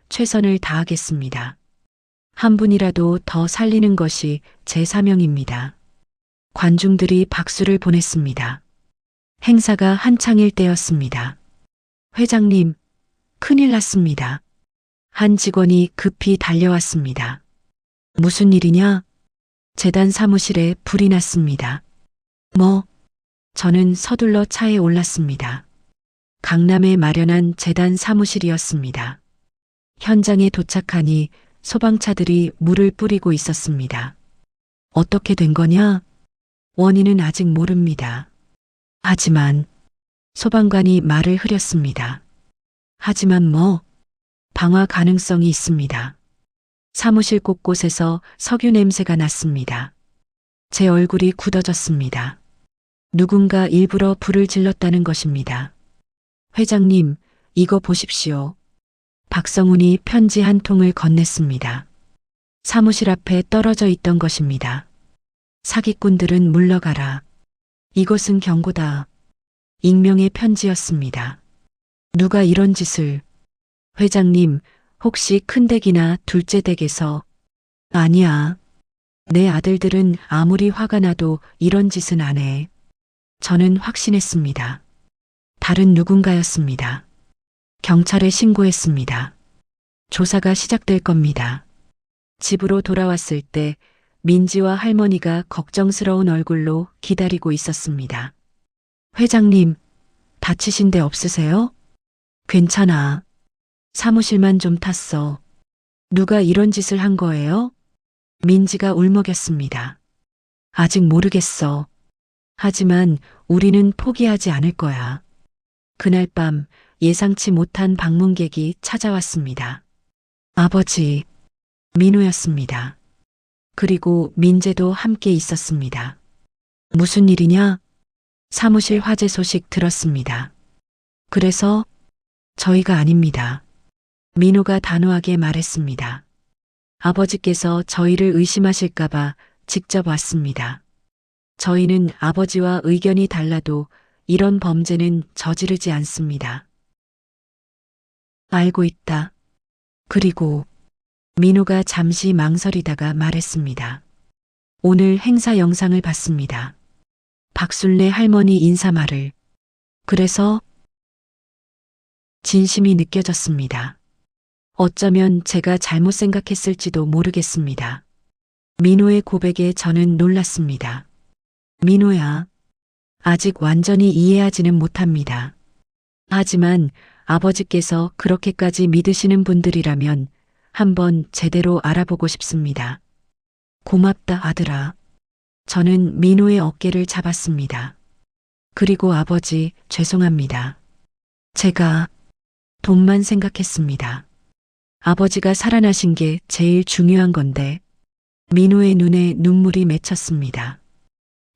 최선을 다하겠습니다. 한 분이라도 더 살리는 것이 제 사명입니다. 관중들이 박수를 보냈습니다. 행사가 한창일 때였습니다. 회장님, 큰일 났습니다. 한 직원이 급히 달려왔습니다. 무슨 일이냐? 재단 사무실에 불이 났습니다. 뭐? 저는 서둘러 차에 올랐습니다. 강남에 마련한 재단 사무실이었습니다. 현장에 도착하니 소방차들이 물을 뿌리고 있었습니다. 어떻게 된 거냐? 원인은 아직 모릅니다. 하지만 소방관이 말을 흐렸습니다. 하지만 뭐? 방화 가능성이 있습니다. 사무실 곳곳에서 석유 냄새가 났습니다. 제 얼굴이 굳어졌습니다. 누군가 일부러 불을 질렀다는 것입니다. 회장님, 이거 보십시오. 박성훈이 편지 한 통을 건넸습니다. 사무실 앞에 떨어져 있던 것입니다. 사기꾼들은 물러가라. 이것은 경고다. 익명의 편지였습니다. 누가 이런 짓을... 회장님, 혹시 큰 댁이나 둘째 댁에서... 아니야. 내 아들들은 아무리 화가 나도 이런 짓은 안 해. 저는 확신했습니다. 다른 누군가였습니다. 경찰에 신고했습니다. 조사가 시작될 겁니다. 집으로 돌아왔을 때 민지와 할머니가 걱정스러운 얼굴로 기다리고 있었습니다. 회장님, 다치신 데 없으세요? 괜찮아. 사무실만 좀 탔어. 누가 이런 짓을 한 거예요? 민지가 울먹였습니다. 아직 모르겠어. 하지만 우리는 포기하지 않을 거야. 그날 밤 예상치 못한 방문객이 찾아왔습니다. 아버지, 민호였습니다. 그리고 민재도 함께 있었습니다. 무슨 일이냐? 사무실 화재 소식 들었습니다. 그래서 저희가 아닙니다. 민호가 단호하게 말했습니다. 아버지께서 저희를 의심하실까봐 직접 왔습니다. 저희는 아버지와 의견이 달라도 이런 범죄는 저지르지 않습니다. 알고 있다. 그리고 민호가 잠시 망설이다가 말했습니다. 오늘 행사 영상을 봤습니다. 박순례 할머니 인사말을. 그래서 진심이 느껴졌습니다. 어쩌면 제가 잘못 생각했을지도 모르겠습니다. 민호의 고백에 저는 놀랐습니다. 민호야, 아직 완전히 이해하지는 못합니다. 하지만 아버지께서 그렇게까지 믿으시는 분들이라면 한번 제대로 알아보고 싶습니다. 고맙다, 아들아. 저는 민호의 어깨를 잡았습니다. 그리고 아버지, 죄송합니다. 제가 돈만 생각했습니다. 아버지가 살아나신 게 제일 중요한 건데, 민호의 눈에 눈물이 맺혔습니다.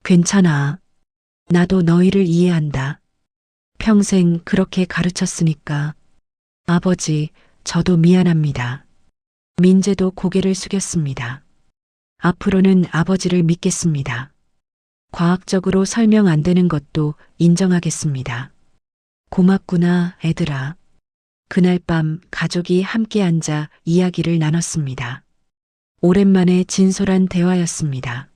괜찮아. 나도 너희를 이해한다. 평생 그렇게 가르쳤으니까. 아버지, 저도 미안합니다. 민재도 고개를 숙였습니다. 앞으로는 아버지를 믿겠습니다. 과학적으로 설명 안 되는 것도 인정하겠습니다. 고맙구나, 애들아. 그날 밤 가족이 함께 앉아 이야기를 나눴습니다. 오랜만에 진솔한 대화였습니다.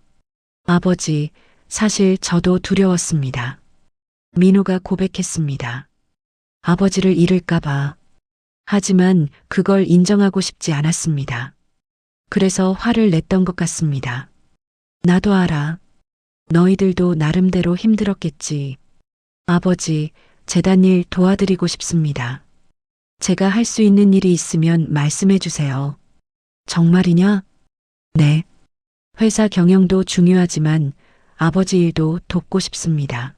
아버지, 사실 저도 두려웠습니다. 민호가 고백했습니다. 아버지를 잃을까봐. 하지만 그걸 인정하고 싶지 않았습니다. 그래서 화를 냈던 것 같습니다. 나도 알아. 너희들도 나름대로 힘들었겠지. 아버지, 재단 일 도와드리고 싶습니다. 제가 할 수 있는 일이 있으면 말씀해 주세요. 정말이냐? 네. 회사 경영도 중요하지만 아버지 일도 돕고 싶습니다.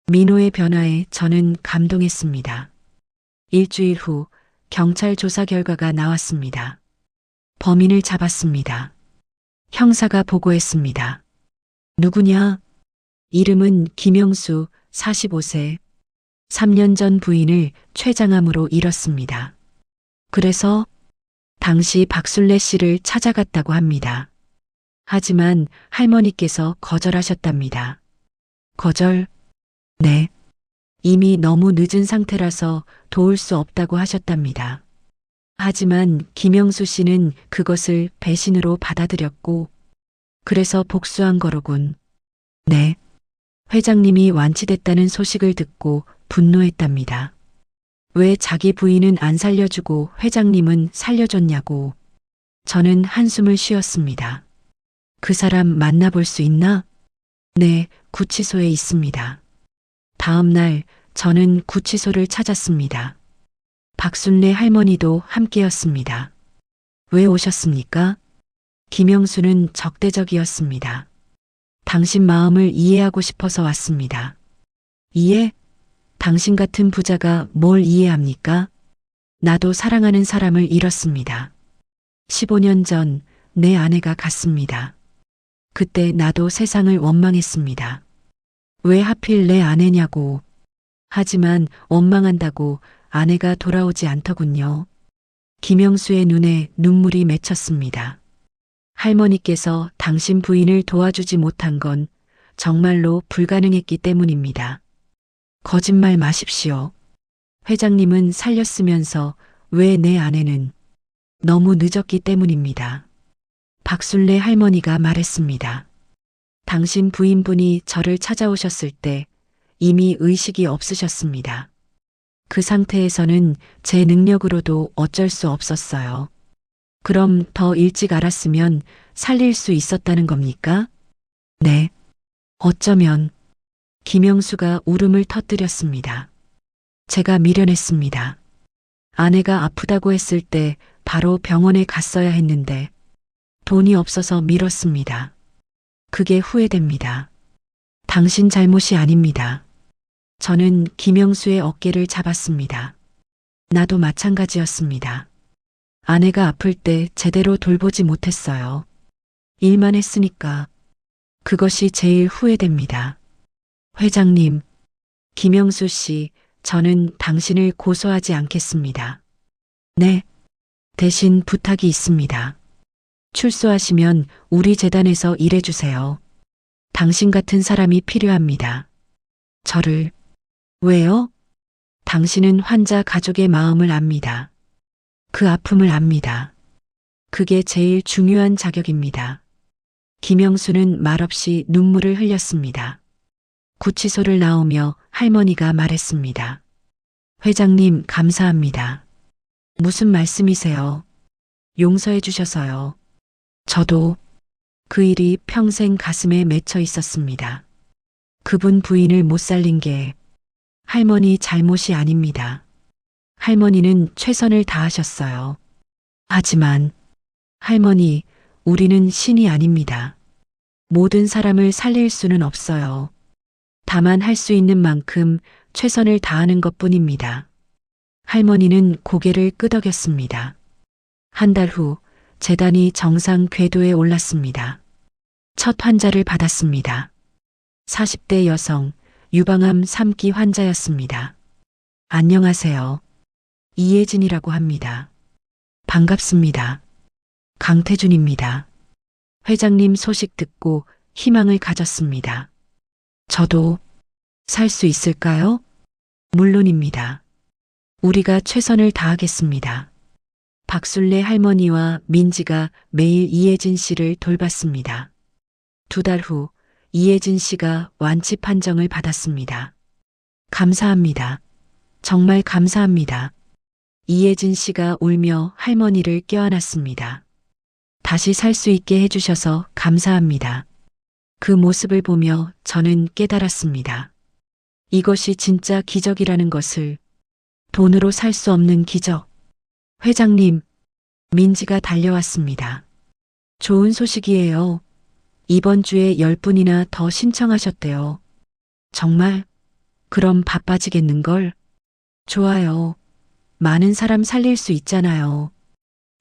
민호의 변화에 저는 감동했습니다. 일주일 후 경찰 조사 결과가 나왔습니다. 범인을 잡았습니다. 형사가 보고했습니다. 누구냐? 이름은 김영수, 45세. 3년 전 부인을 췌장암으로 잃었습니다. 그래서 당시 박순례 씨를 찾아갔다고 합니다. 하지만 할머니께서 거절하셨답니다. 거절? 네. 이미 너무 늦은 상태라서 도울 수 없다고 하셨답니다. 하지만 김영수 씨는 그것을 배신으로 받아들였고, 그래서 복수한 거로군. 네. 회장님이 완치됐다는 소식을 듣고 분노했답니다. 왜 자기 부인은 안 살려주고 회장님은 살려줬냐고. 저는 한숨을 쉬었습니다. 그 사람 만나볼 수 있나? 네, 구치소에 있습니다. 다음 날 저는 구치소를 찾았습니다. 박순례 할머니도 함께였습니다. 왜 오셨습니까? 김영수는 적대적이었습니다. 당신 마음을 이해하고 싶어서 왔습니다. 이해? 당신 같은 부자가 뭘 이해합니까? 나도 사랑하는 사람을 잃었습니다. 15년 전 내 아내가 갔습니다. 그때 나도 세상을 원망했습니다. 왜 하필 내 아내냐고. 하지만 원망한다고 아내가 돌아오지 않더군요. 김영수의 눈에 눈물이 맺혔습니다. 할머니께서 당신 부인을 도와주지 못한 건 정말로 불가능했기 때문입니다. 거짓말 마십시오. 회장님은 살렸으면서 왜 내 아내는? 너무 늦었기 때문입니다. 박순례 할머니가 말했습니다. 당신 부인분이 저를 찾아오셨을 때 이미 의식이 없으셨습니다. 그 상태에서는 제 능력으로도 어쩔 수 없었어요. 그럼 더 일찍 알았으면 살릴 수 있었다는 겁니까? 네. 어쩌면 김영수가 울음을 터뜨렸습니다. 제가 미련했습니다. 아내가 아프다고 했을 때 바로 병원에 갔어야 했는데 돈이 없어서 미뤘습니다. 그게 후회됩니다. 당신 잘못이 아닙니다. 저는 김영수의 어깨를 잡았습니다. 나도 마찬가지였습니다. 아내가 아플 때 제대로 돌보지 못했어요. 일만 했으니까. 그것이 제일 후회됩니다. 회장님, 김영수 씨, 저는 당신을 고소하지 않겠습니다. 네. 대신 부탁이 있습니다. 출소하시면 우리 재단에서 일해주세요. 당신 같은 사람이 필요합니다. 저를. 왜요? 당신은 환자 가족의 마음을 압니다. 그 아픔을 압니다. 그게 제일 중요한 자격입니다. 김영수는 말없이 눈물을 흘렸습니다. 구치소를 나오며 할머니가 말했습니다. 회장님, 감사합니다. 무슨 말씀이세요? 용서해 주셔서요. 저도 그 일이 평생 가슴에 맺혀 있었습니다. 그분 부인을 못 살린 게 할머니 잘못이 아닙니다. 할머니는 최선을 다하셨어요. 하지만 할머니, 우리는 신이 아닙니다. 모든 사람을 살릴 수는 없어요. 다만 할 수 있는 만큼 최선을 다하는 것뿐입니다. 할머니는 고개를 끄덕였습니다. 한 달 후 재단이 정상 궤도에 올랐습니다. 첫 환자를 받았습니다. 40대 여성, 유방암 3기 환자였습니다. 안녕하세요. 이혜진이라고 합니다. 반갑습니다. 강태준입니다. 회장님 소식 듣고 희망을 가졌습니다. 저도 살 수 있을까요? 물론입니다. 우리가 최선을 다하겠습니다. 박술래 할머니와 민지가 매일 이혜진 씨를 돌봤습니다. 2달 후 이혜진 씨가 완치 판정을 받았습니다. 감사합니다. 정말 감사합니다. 이혜진 씨가 울며 할머니를 껴안았습니다. 다시 살 수 있게 해주셔서 감사합니다. 그 모습을 보며 저는 깨달았습니다. 이것이 진짜 기적이라는 것을, 돈으로 살 수 없는 기적. 회장님, 민지가 달려왔습니다. 좋은 소식이에요. 이번 주에 10분이나 더 신청하셨대요. 정말? 그럼 바빠지겠는걸? 좋아요. 많은 사람 살릴 수 있잖아요.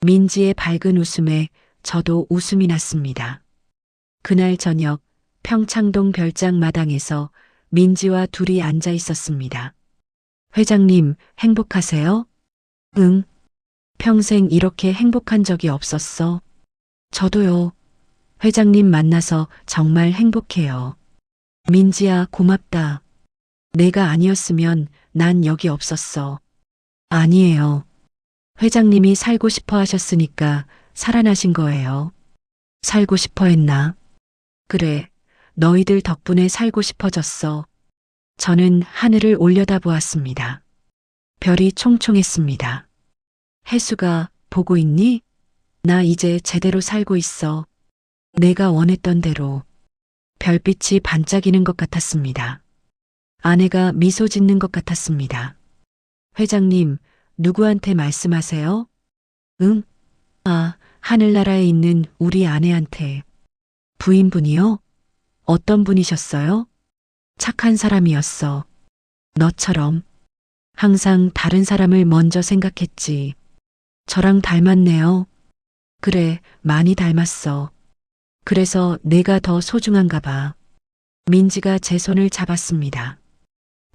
민지의 밝은 웃음에 저도 웃음이 났습니다. 그날 저녁 평창동 별장 마당에서 민지와 둘이 앉아 있었습니다. 회장님, 행복하세요? 응. 평생 이렇게 행복한 적이 없었어. 저도요. 회장님 만나서 정말 행복해요. 민지야, 고맙다. 내가 아니었으면 난 여기 없었어. 아니에요. 회장님이 살고 싶어 하셨으니까 살아나신 거예요. 살고 싶어 했나? 그래, 너희들 덕분에 살고 싶어졌어. 저는 하늘을 올려다보았습니다. 별이 총총했습니다. 혜수가 보고 있니? 나 이제 제대로 살고 있어. 내가 원했던 대로. 별빛이 반짝이는 것 같았습니다. 아내가 미소 짓는 것 같았습니다. 회장님, 누구한테 말씀하세요? 응? 아, 하늘나라에 있는 우리 아내한테. 부인분이요? 어떤 분이셨어요? 착한 사람이었어. 너처럼. 항상 다른 사람을 먼저 생각했지. 저랑 닮았네요. 그래, 많이 닮았어. 그래서 내가 더 소중한가 봐. 민지가 제 손을 잡았습니다.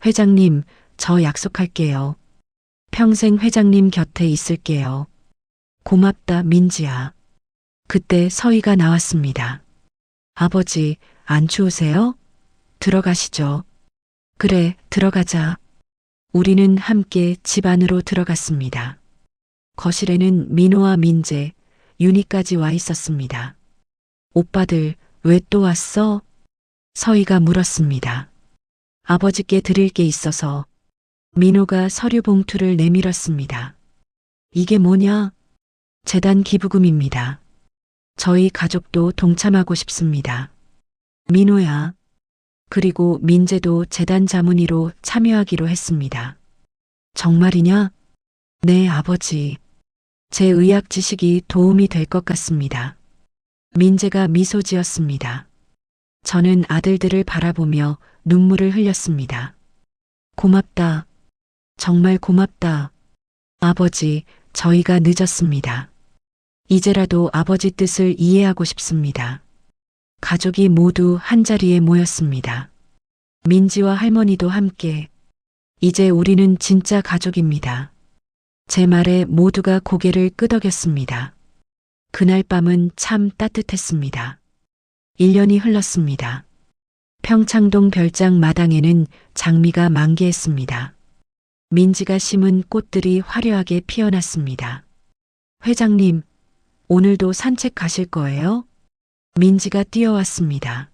회장님, 저 약속할게요. 평생 회장님 곁에 있을게요. 고맙다, 민지야. 그때 서희가 나왔습니다. 아버지, 안 추우세요? 들어가시죠. 그래, 들어가자. 우리는 함께 집 안으로 들어갔습니다. 거실에는 민호와 민재, 윤희까지 와 있었습니다. 오빠들, 왜 또 왔어? 서희가 물었습니다. 아버지께 드릴 게 있어서. 민호가 서류 봉투를 내밀었습니다. 이게 뭐냐? 재단 기부금입니다. 저희 가족도 동참하고 싶습니다. 민호야. 그리고 민재도 재단 자문위로 참여하기로 했습니다. 정말이냐? 네, 아버지. 제 의학 지식이 도움이 될 것 같습니다. 민재가 미소 지었습니다. 저는 아들들을 바라보며 눈물을 흘렸습니다. 고맙다. 정말 고맙다. 아버지, 저희가 늦었습니다. 이제라도 아버지 뜻을 이해하고 싶습니다. 가족이 모두 한자리에 모였습니다. 민지와 할머니도 함께. 이제 우리는 진짜 가족입니다. 제 말에 모두가 고개를 끄덕였습니다. 그날 밤은 참 따뜻했습니다. 1년이 흘렀습니다. 평창동 별장 마당에는 장미가 만개했습니다. 민지가 심은 꽃들이 화려하게 피어났습니다. 회장님, 오늘도 산책 가실 거예요? 민지가 뛰어왔습니다.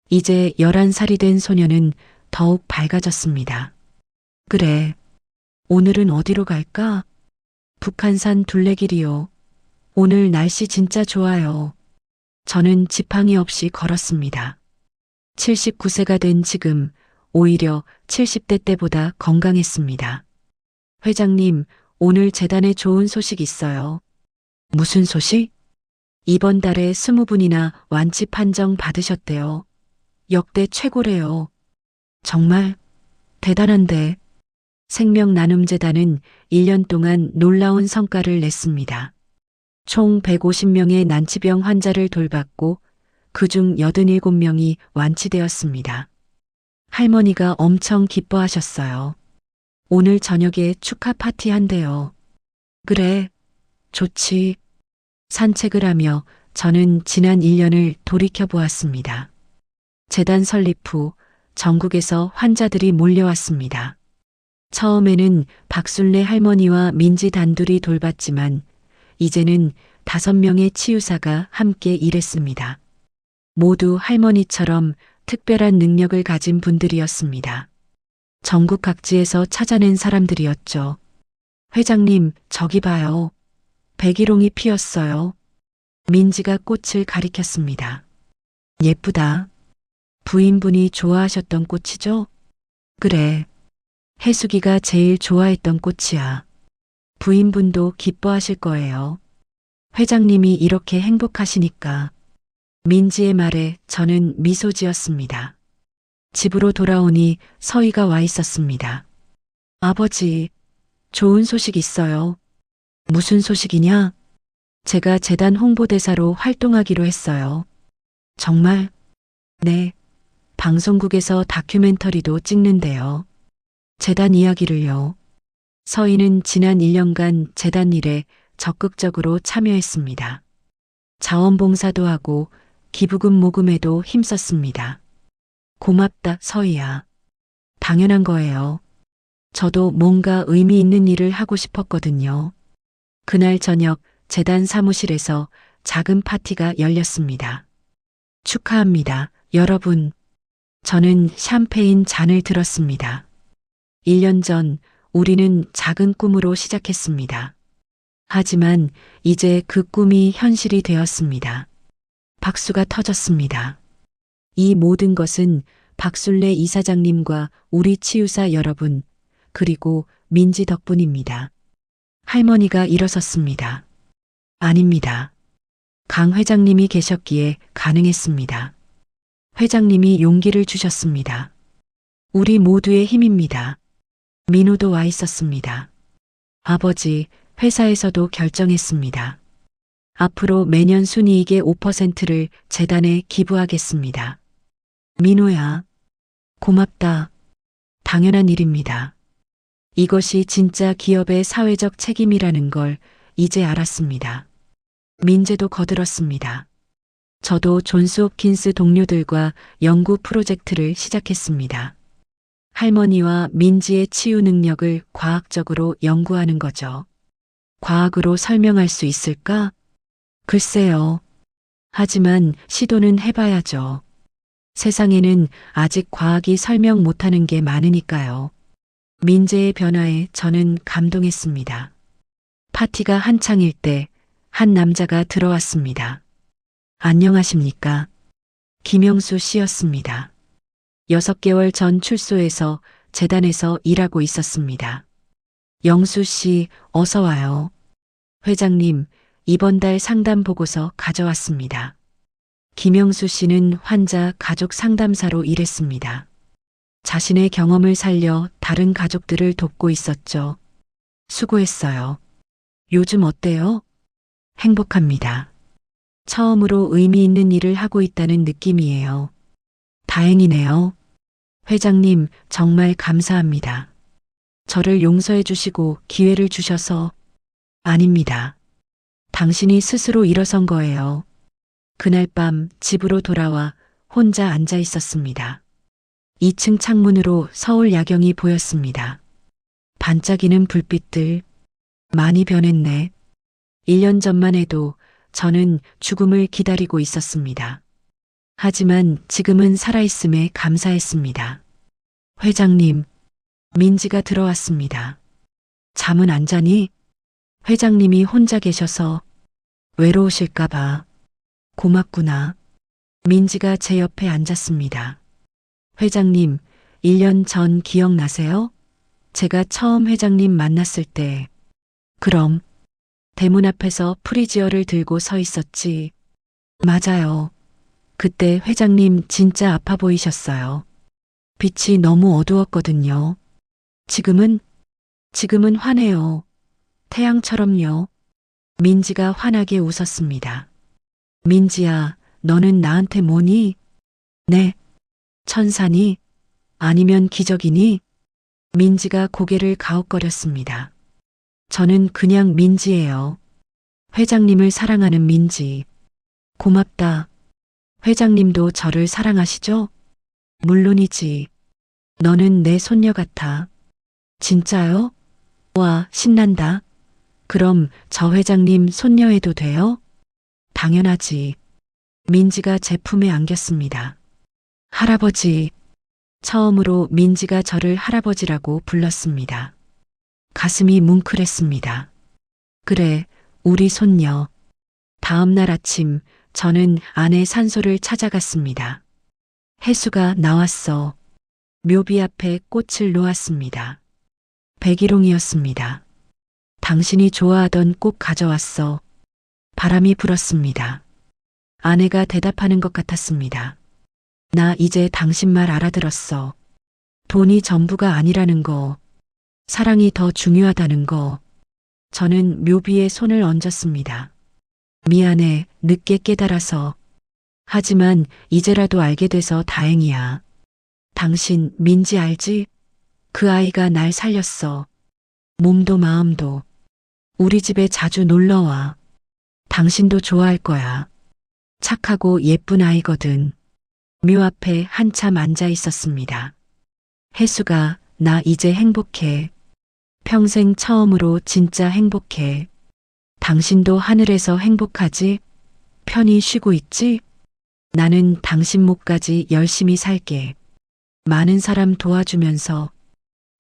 이제 11살이 된 소녀는 더욱 밝아졌습니다. 그래, 오늘은 어디로 갈까? 북한산 둘레길이요. 오늘 날씨 진짜 좋아요. 저는 지팡이 없이 걸었습니다. 79세가 된 지금 오히려 70대 때보다 건강했습니다. 회장님, 오늘 재단에 좋은 소식 있어요. 무슨 소식? 이번 달에 20분이나 완치 판정 받으셨대요. 역대 최고래요. 정말 대단한데. 생명나눔재단은 1년 동안 놀라운 성과를 냈습니다. 총 150명의 난치병 환자를 돌봤고 그중 87명이 완치되었습니다. 할머니가 엄청 기뻐하셨어요. 오늘 저녁에 축하 파티 한대요. 그래, 좋지. 산책을 하며 저는 지난 1년을 돌이켜 보았습니다. 재단 설립 후 전국에서 환자들이 몰려왔습니다. 처음에는 박순례 할머니와 민지 단둘이 돌봤지만 이제는 5명의 치유사가 함께 일했습니다. 모두 할머니처럼 특별한 능력을 가진 분들이었습니다. 전국 각지에서 찾아낸 사람들이었죠. 회장님, 저기 봐요. 백일홍이 피었어요. 민지가 꽃을 가리켰습니다. 예쁘다. 부인분이 좋아하셨던 꽃이죠? 그래. 해숙이가 제일 좋아했던 꽃이야. 부인분도 기뻐하실 거예요. 회장님이 이렇게 행복하시니까. 민지의 말에 저는 미소 지었습니다. 집으로 돌아오니 서희가 와 있었습니다. 아버지, 좋은 소식 있어요. 무슨 소식이냐? 제가 재단 홍보대사로 활동하기로 했어요. 정말? 네. 방송국에서 다큐멘터리도 찍는데요. 재단 이야기를요. 서희는 지난 1년간 재단 일에 적극적으로 참여했습니다. 자원봉사도 하고 기부금 모금에도 힘썼습니다. 고맙다, 서희야. 당연한 거예요. 저도 뭔가 의미 있는 일을 하고 싶었거든요. 그날 저녁 재단 사무실에서 작은 파티가 열렸습니다. 축하합니다, 여러분. 저는 샴페인 잔을 들었습니다. 1년 전 우리는 작은 꿈으로 시작했습니다. 하지만 이제 그 꿈이 현실이 되었습니다. 박수가 터졌습니다. 이 모든 것은 박순례 이사장님과 우리 치유사 여러분, 그리고 민지 덕분입니다. 할머니가 일어섰습니다. 아닙니다. 강 회장님이 계셨기에 가능했습니다. 회장님이 용기를 주셨습니다. 우리 모두의 힘입니다. 민호도 와 있었습니다. 아버지, 회사에서도 결정했습니다. 앞으로 매년 순이익의 5%를 재단에 기부하겠습니다. 민호야, 고맙다. 당연한 일입니다. 이것이 진짜 기업의 사회적 책임이라는 걸 이제 알았습니다. 민재도 거들었습니다. 저도 존스 홉킨스 동료들과 연구 프로젝트를 시작했습니다. 할머니와 민지의 치유 능력을 과학적으로 연구하는 거죠. 과학으로 설명할 수 있을까? 글쎄요. 하지만 시도는 해봐야죠. 세상에는 아직 과학이 설명 못하는 게 많으니까요. 민재의 변화에 저는 감동했습니다. 파티가 한창일 때 한 남자가 들어왔습니다. 안녕하십니까? 김영수 씨였습니다. 6개월 전 출소해서 재단에서 일하고 있었습니다. 영수 씨, 어서 와요. 회장님, 이번 달 상담 보고서 가져왔습니다. 김영수 씨는 환자 가족 상담사로 일했습니다. 자신의 경험을 살려 다른 가족들을 돕고 있었죠. 수고했어요. 요즘 어때요? 행복합니다. 처음으로 의미 있는 일을 하고 있다는 느낌이에요. 다행이네요. 회장님, 정말 감사합니다. 저를 용서해 주시고 기회를 주셔서. 아닙니다. 당신이 스스로 일어선 거예요. 그날 밤 집으로 돌아와 혼자 앉아 있었습니다. 2층 창문으로 서울 야경이 보였습니다. 반짝이는 불빛들. 많이 변했네. 1년 전만 해도 저는 죽음을 기다리고 있었습니다. 하지만 지금은 살아있음에 감사했습니다. 회장님, 민지가 들어왔습니다. 잠은 안 자니? 회장님이 혼자 계셔서 외로우실까봐. 고맙구나. 민지가 제 옆에 앉았습니다. 회장님, 1년 전 기억나세요? 제가 처음 회장님 만났을 때. 그럼, 대문 앞에서 프리지어를 들고 서 있었지. 맞아요. 그때 회장님 진짜 아파 보이셨어요. 빛이 너무 어두웠거든요. 지금은, 지금은 환해요. 태양처럼요. 민지가 환하게 웃었습니다. 민지야, 너는 나한테 뭐니? 네. 천사니? 아니면 기적이니? 민지가 고개를 가웃거렸습니다. 저는 그냥 민지예요. 회장님을 사랑하는 민지. 고맙다. 회장님도 저를 사랑하시죠? 물론이지. 너는 내 손녀 같아. 진짜요? 와, 신난다. 그럼 저 회장님 손녀해도 돼요? 당연하지. 민지가 제 품에 안겼습니다. 할아버지. 처음으로 민지가 저를 할아버지라고 불렀습니다. 가슴이 뭉클했습니다. 그래, 우리 손녀. 다음 날 아침, 저는 아내 산소를 찾아갔습니다. 해수가 나왔어. 묘비 앞에 꽃을 놓았습니다. 백일홍이었습니다. 당신이 좋아하던 꽃 가져왔어. 바람이 불었습니다. 아내가 대답하는 것 같았습니다. 나 이제 당신 말 알아들었어. 돈이 전부가 아니라는 거. 사랑이 더 중요하다는 거. 저는 묘비에 손을 얹었습니다. 미안해, 늦게 깨달아서. 하지만 이제라도 알게 돼서 다행이야. 당신 민지 알지? 그 아이가 날 살렸어. 몸도 마음도. 우리 집에 자주 놀러와. 당신도 좋아할 거야. 착하고 예쁜 아이거든. 묘 앞에 한참 앉아 있었습니다. 혜수가 나 이제 행복해. 평생 처음으로 진짜 행복해. 당신도 하늘에서 행복하지? 편히 쉬고 있지? 나는 당신 목까지 열심히 살게. 많은 사람 도와주면서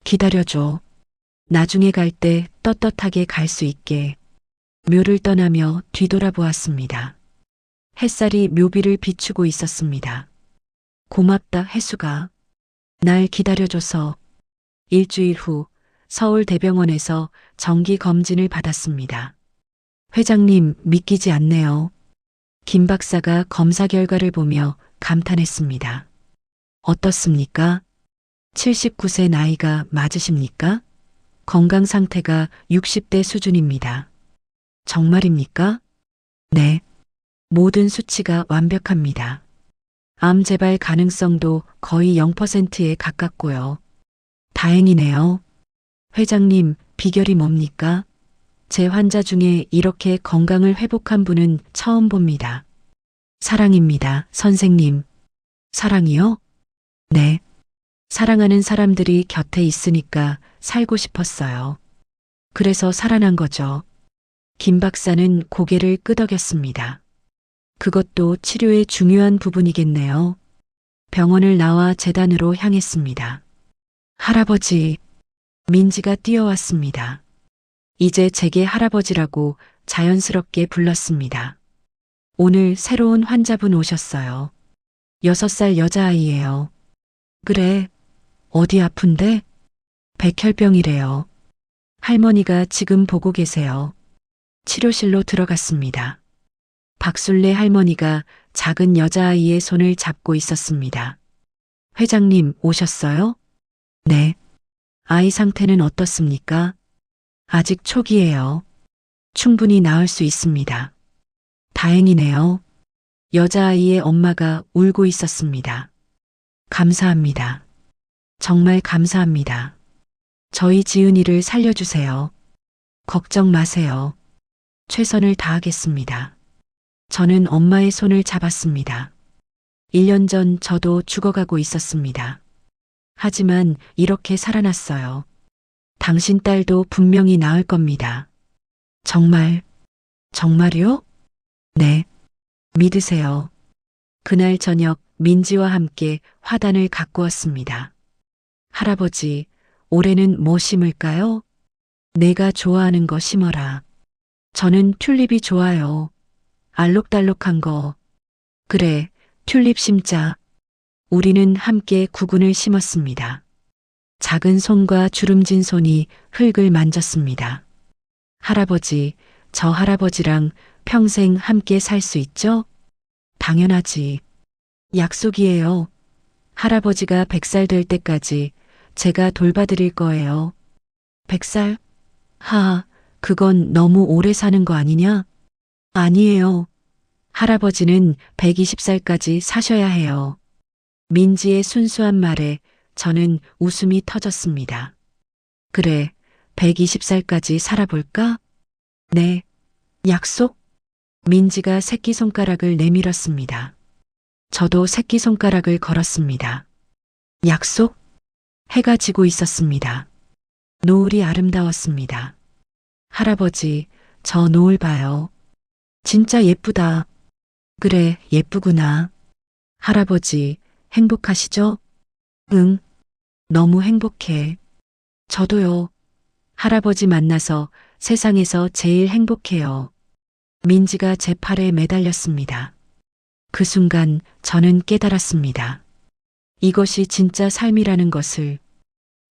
기다려줘. 나중에 갈 때 떳떳하게 갈 수 있게. 묘를 떠나며 뒤돌아보았습니다. 햇살이 묘비를 비추고 있었습니다. 고맙다, 혜수가. 날 기다려줘서. 일주일 후 서울대병원에서 정기 검진을 받았습니다. 회장님, 믿기지 않네요. 김 박사가 검사 결과를 보며 감탄했습니다. 어떻습니까? 79세 나이가 맞으십니까? 건강 상태가 60대 수준입니다. 정말입니까? 네. 모든 수치가 완벽합니다. 암 재발 가능성도 거의 0%에 가깝고요. 다행이네요. 회장님, 비결이 뭡니까? 제 환자 중에 이렇게 건강을 회복한 분은 처음 봅니다. 사랑입니다, 선생님. 사랑이요? 네. 사랑하는 사람들이 곁에 있으니까 살고 싶었어요. 그래서 살아난 거죠. 김 박사는 고개를 끄덕였습니다. 그것도 치료의 중요한 부분이겠네요. 병원을 나와 재단으로 향했습니다. 할아버지, 민지가 뛰어왔습니다. 이제 제게 할아버지라고 자연스럽게 불렀습니다. 오늘 새로운 환자분 오셨어요. 6살 여자아이예요. 그래, 어디 아픈데? 백혈병이래요. 할머니가 지금 보고 계세요. 치료실로 들어갔습니다. 박술래 할머니가 작은 여자아이의 손을 잡고 있었습니다. 회장님 오셨어요? 네. 아이 상태는 어떻습니까? 아직 초기예요. 충분히 나을 수 있습니다. 다행이네요. 여자아이의 엄마가 울고 있었습니다. 감사합니다. 정말 감사합니다. 저희 지은이를 살려주세요. 걱정 마세요. 최선을 다하겠습니다. 저는 엄마의 손을 잡았습니다. 1년 전 저도 죽어가고 있었습니다. 하지만 이렇게 살아났어요. 당신 딸도 분명히 나을 겁니다. 정말, 정말요? 네. 믿으세요. 그날 저녁 민지와 함께 화단을 가꾸었습니다. 할아버지, 올해는 뭐 심을까요? 내가 좋아하는 거 심어라. 저는 튤립이 좋아요. 알록달록한 거. 그래, 튤립 심자. 우리는 함께 구근을 심었습니다. 작은 손과 주름진 손이 흙을 만졌습니다. 할아버지, 저 할아버지랑 평생 함께 살 수 있죠? 당연하지. 약속이에요. 할아버지가 100살 될 때까지 제가 돌봐드릴 거예요. 100살? 그건 너무 오래 사는 거 아니냐? 아니에요. 할아버지는 120살까지 사셔야 해요. 민지의 순수한 말에 저는 웃음이 터졌습니다. 그래, 120살까지 살아볼까? 네. 약속? 민지가 새끼손가락을 내밀었습니다. 저도 새끼손가락을 걸었습니다. 약속? 해가 지고 있었습니다. 노을이 아름다웠습니다. 할아버지, 저 노을 봐요. 진짜 예쁘다. 그래, 예쁘구나. 할아버지, 행복하시죠? 응, 너무 행복해. 저도요. 할아버지 만나서 세상에서 제일 행복해요. 민지가 제 팔에 매달렸습니다. 그 순간 저는 깨달았습니다. 이것이 진짜 삶이라는 것을.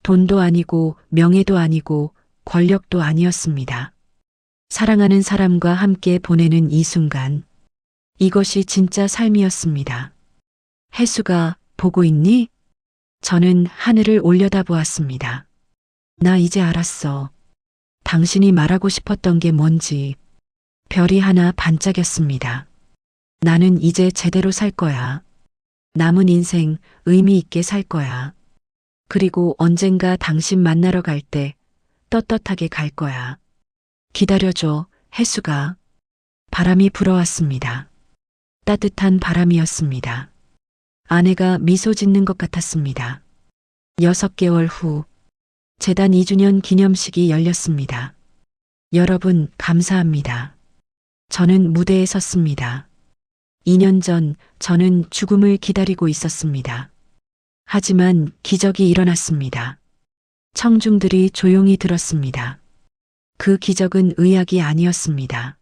돈도 아니고 명예도 아니고 권력도 아니었습니다. 사랑하는 사람과 함께 보내는 이 순간. 이것이 진짜 삶이었습니다. 혜수가 보고 있니? 저는 하늘을 올려다보았습니다. 나 이제 알았어. 당신이 말하고 싶었던 게 뭔지. 별이 하나 반짝였습니다. 나는 이제 제대로 살 거야. 남은 인생 의미 있게 살 거야. 그리고 언젠가 당신 만나러 갈 때 떳떳하게 갈 거야. 기다려줘, 혜수가. 바람이 불어왔습니다. 따뜻한 바람이었습니다. 아내가 미소 짓는 것 같았습니다. 6개월 후, 재단 2주년 기념식이 열렸습니다. 여러분, 감사합니다. 저는 무대에 섰습니다. 2년 전 저는 죽음을 기다리고 있었습니다. 하지만 기적이 일어났습니다. 청중들이 조용히 들었습니다. 그 기적은 의학이 아니었습니다.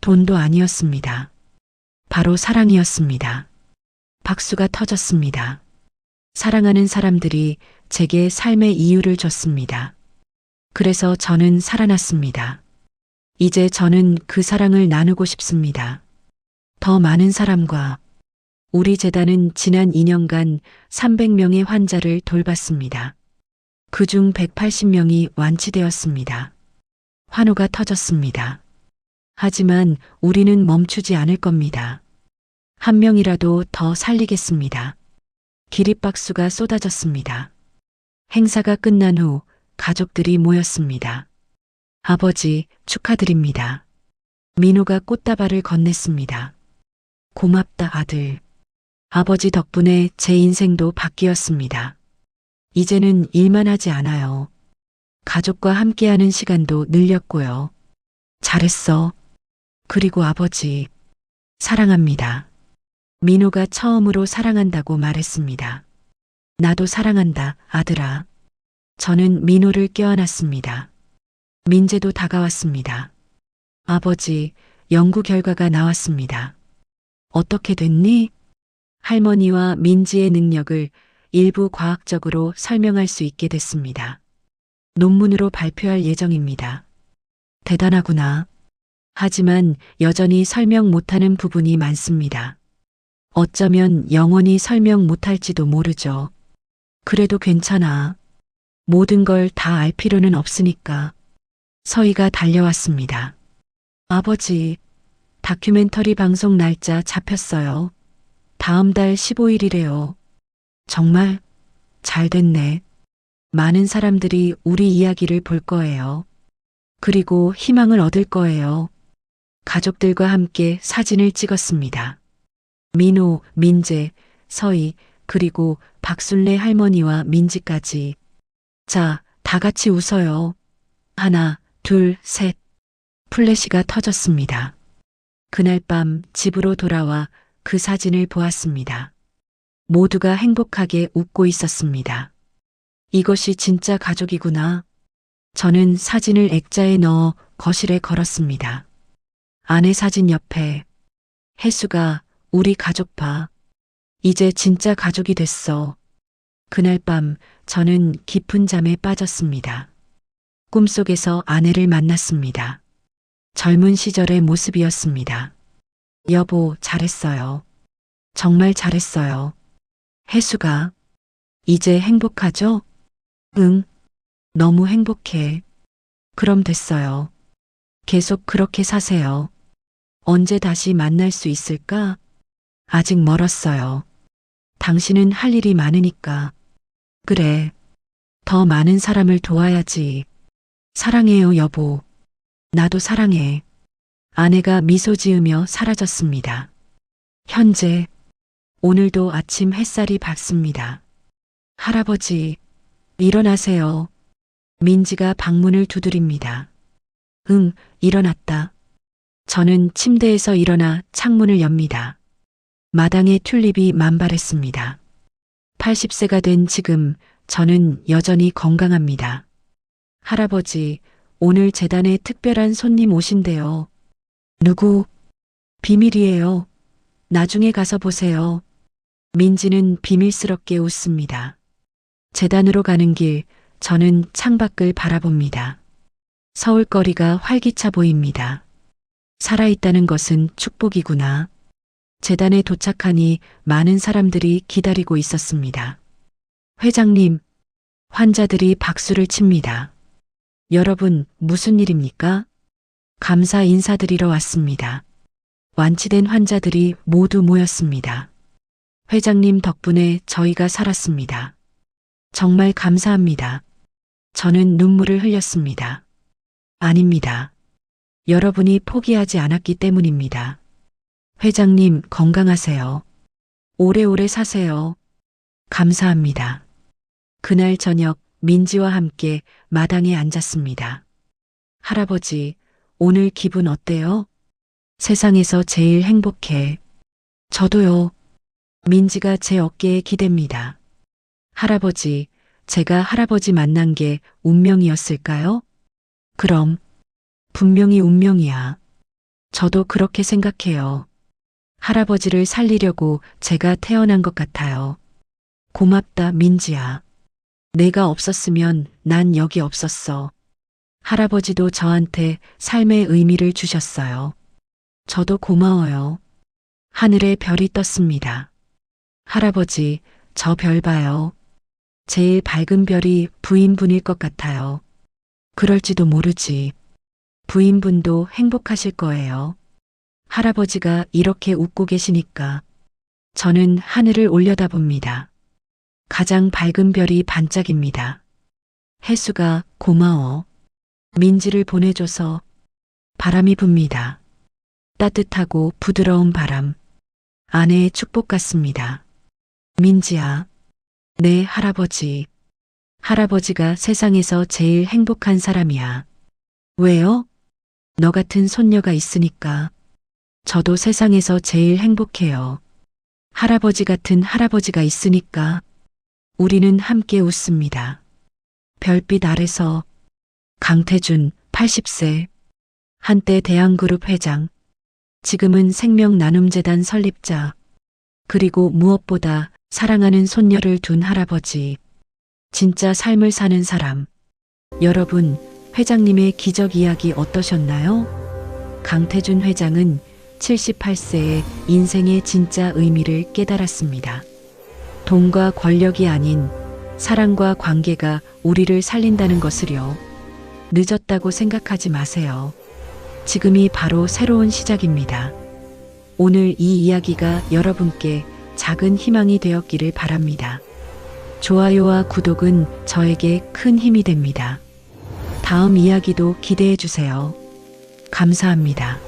돈도 아니었습니다. 바로 사랑이었습니다. 박수가 터졌습니다. 사랑하는 사람들이 제게 삶의 이유를 줬습니다. 그래서 저는 살아났습니다. 이제 저는 그 사랑을 나누고 싶습니다. 더 많은 사람과. 우리 재단은 지난 2년간 300명의 환자를 돌봤습니다. 그중 180명이 완치되었습니다. 환호가 터졌습니다. 하지만 우리는 멈추지 않을 겁니다. 한 명이라도 더 살리겠습니다. 기립박수가 쏟아졌습니다. 행사가 끝난 후 가족들이 모였습니다. 아버지, 축하드립니다. 민호가 꽃다발을 건넸습니다. 고맙다, 아들. 아버지 덕분에 제 인생도 바뀌었습니다. 이제는 일만 하지 않아요. 가족과 함께하는 시간도 늘렸고요. 잘했어. 그리고 아버지, 사랑합니다. 민호가 처음으로 사랑한다고 말했습니다. 나도 사랑한다, 아들아. 저는 민호를 껴안았습니다. 민재도 다가왔습니다. 아버지, 연구 결과가 나왔습니다. 어떻게 됐니? 할머니와 민지의 능력을 일부 과학적으로 설명할 수 있게 됐습니다. 논문으로 발표할 예정입니다. 대단하구나. 하지만 여전히 설명 못하는 부분이 많습니다. 어쩌면 영원히 설명 못할지도 모르죠. 그래도 괜찮아. 모든 걸 다 알 필요는 없으니까. 서희가 달려왔습니다. 아버지, 다큐멘터리 방송 날짜 잡혔어요. 다음 달 15일이래요. 정말 잘 됐네. 많은 사람들이 우리 이야기를 볼 거예요. 그리고 희망을 얻을 거예요. 가족들과 함께 사진을 찍었습니다. 민호, 민재, 서희, 그리고 박순례 할머니와 민지까지. 자, 다 같이 웃어요. 하나, 둘, 셋. 플래시가 터졌습니다. 그날 밤 집으로 돌아와 그 사진을 보았습니다. 모두가 행복하게 웃고 있었습니다. 이것이 진짜 가족이구나. 저는 사진을 액자에 넣어 거실에 걸었습니다. 아내 사진 옆에 혜수가 우리 가족 봐. 이제 진짜 가족이 됐어. 그날 밤 저는 깊은 잠에 빠졌습니다. 꿈속에서 아내를 만났습니다. 젊은 시절의 모습이었습니다. 여보, 잘했어요. 정말 잘했어요. 혜수가, 이제 행복하죠? 응, 너무 행복해. 그럼 됐어요. 계속 그렇게 사세요. 언제 다시 만날 수 있을까? 아직 멀었어요. 당신은 할 일이 많으니까. 그래. 더 많은 사람을 도와야지. 사랑해요, 여보. 나도 사랑해. 아내가 미소 지으며 사라졌습니다. 현재, 오늘도 아침 햇살이 밝습니다. 할아버지, 일어나세요. 민지가 방문을 두드립니다. 응, 일어났다. 저는 침대에서 일어나 창문을 엽니다. 마당에 튤립이 만발했습니다. 80세가 된 지금 저는 여전히 건강합니다. 할아버지, 오늘 재단에 특별한 손님 오신대요. 누구? 비밀이에요. 나중에 가서 보세요. 민지는 비밀스럽게 웃습니다. 재단으로 가는 길, 저는 창밖을 바라봅니다. 서울거리가 활기차 보입니다. 살아있다는 것은 축복이구나. 재단에 도착하니 많은 사람들이 기다리고 있었습니다. 회장님, 환자들이 박수를 칩니다. 여러분, 무슨 일입니까? 감사 인사드리러 왔습니다. 완치된 환자들이 모두 모였습니다. 회장님 덕분에 저희가 살았습니다. 정말 감사합니다. 저는 눈물을 흘렸습니다. 아닙니다. 여러분이 포기하지 않았기 때문입니다. 회장님 건강하세요. 오래오래 사세요. 감사합니다. 그날 저녁 민지와 함께 마당에 앉았습니다. 할아버지, 오늘 기분 어때요? 세상에서 제일 행복해. 저도요. 민지가 제 어깨에 기댑니다. 할아버지, 제가 할아버지 만난 게 운명이었을까요? 그럼, 분명히 운명이야. 저도 그렇게 생각해요. 할아버지를 살리려고 제가 태어난 것 같아요. 고맙다, 민지야. 내가 없었으면 난 여기 없었어. 할아버지도 저한테 삶의 의미를 주셨어요. 저도 고마워요. 하늘에 별이 떴습니다. 할아버지, 저 별 봐요. 제일 밝은 별이 부인분일 것 같아요. 그럴지도 모르지. 부인분도 행복하실 거예요. 할아버지가 이렇게 웃고 계시니까 저는 하늘을 올려다봅니다. 가장 밝은 별이 반짝입니다. 혜수가 고마워. 민지를 보내줘서. 바람이 붑니다. 따뜻하고 부드러운 바람. 아내의 축복 같습니다. 민지야. 네, 할아버지. 할아버지가 세상에서 제일 행복한 사람이야. 왜요? 너 같은 손녀가 있으니까. 저도 세상에서 제일 행복해요. 할아버지 같은 할아버지가 있으니까. 우리는 함께 웃습니다. 별빛 아래서. 강태준, 80세. 한때 대한그룹 회장. 지금은 생명나눔재단 설립자. 그리고 무엇보다 사랑하는 손녀를 둔 할아버지. 진짜 삶을 사는 사람. 여러분, 회장님의 기적 이야기 어떠셨나요? 강태준 회장은 78세에 인생의 진짜 의미를 깨달았습니다. 돈과 권력이 아닌 사랑과 관계가 우리를 살린다는 것을요. 늦었다고 생각하지 마세요. 지금이 바로 새로운 시작입니다. 오늘 이 이야기가 여러분께 작은 희망이 되었기를 바랍니다. 좋아요와 구독은 저에게 큰 힘이 됩니다. 다음 이야기도 기대해 주세요. 감사합니다.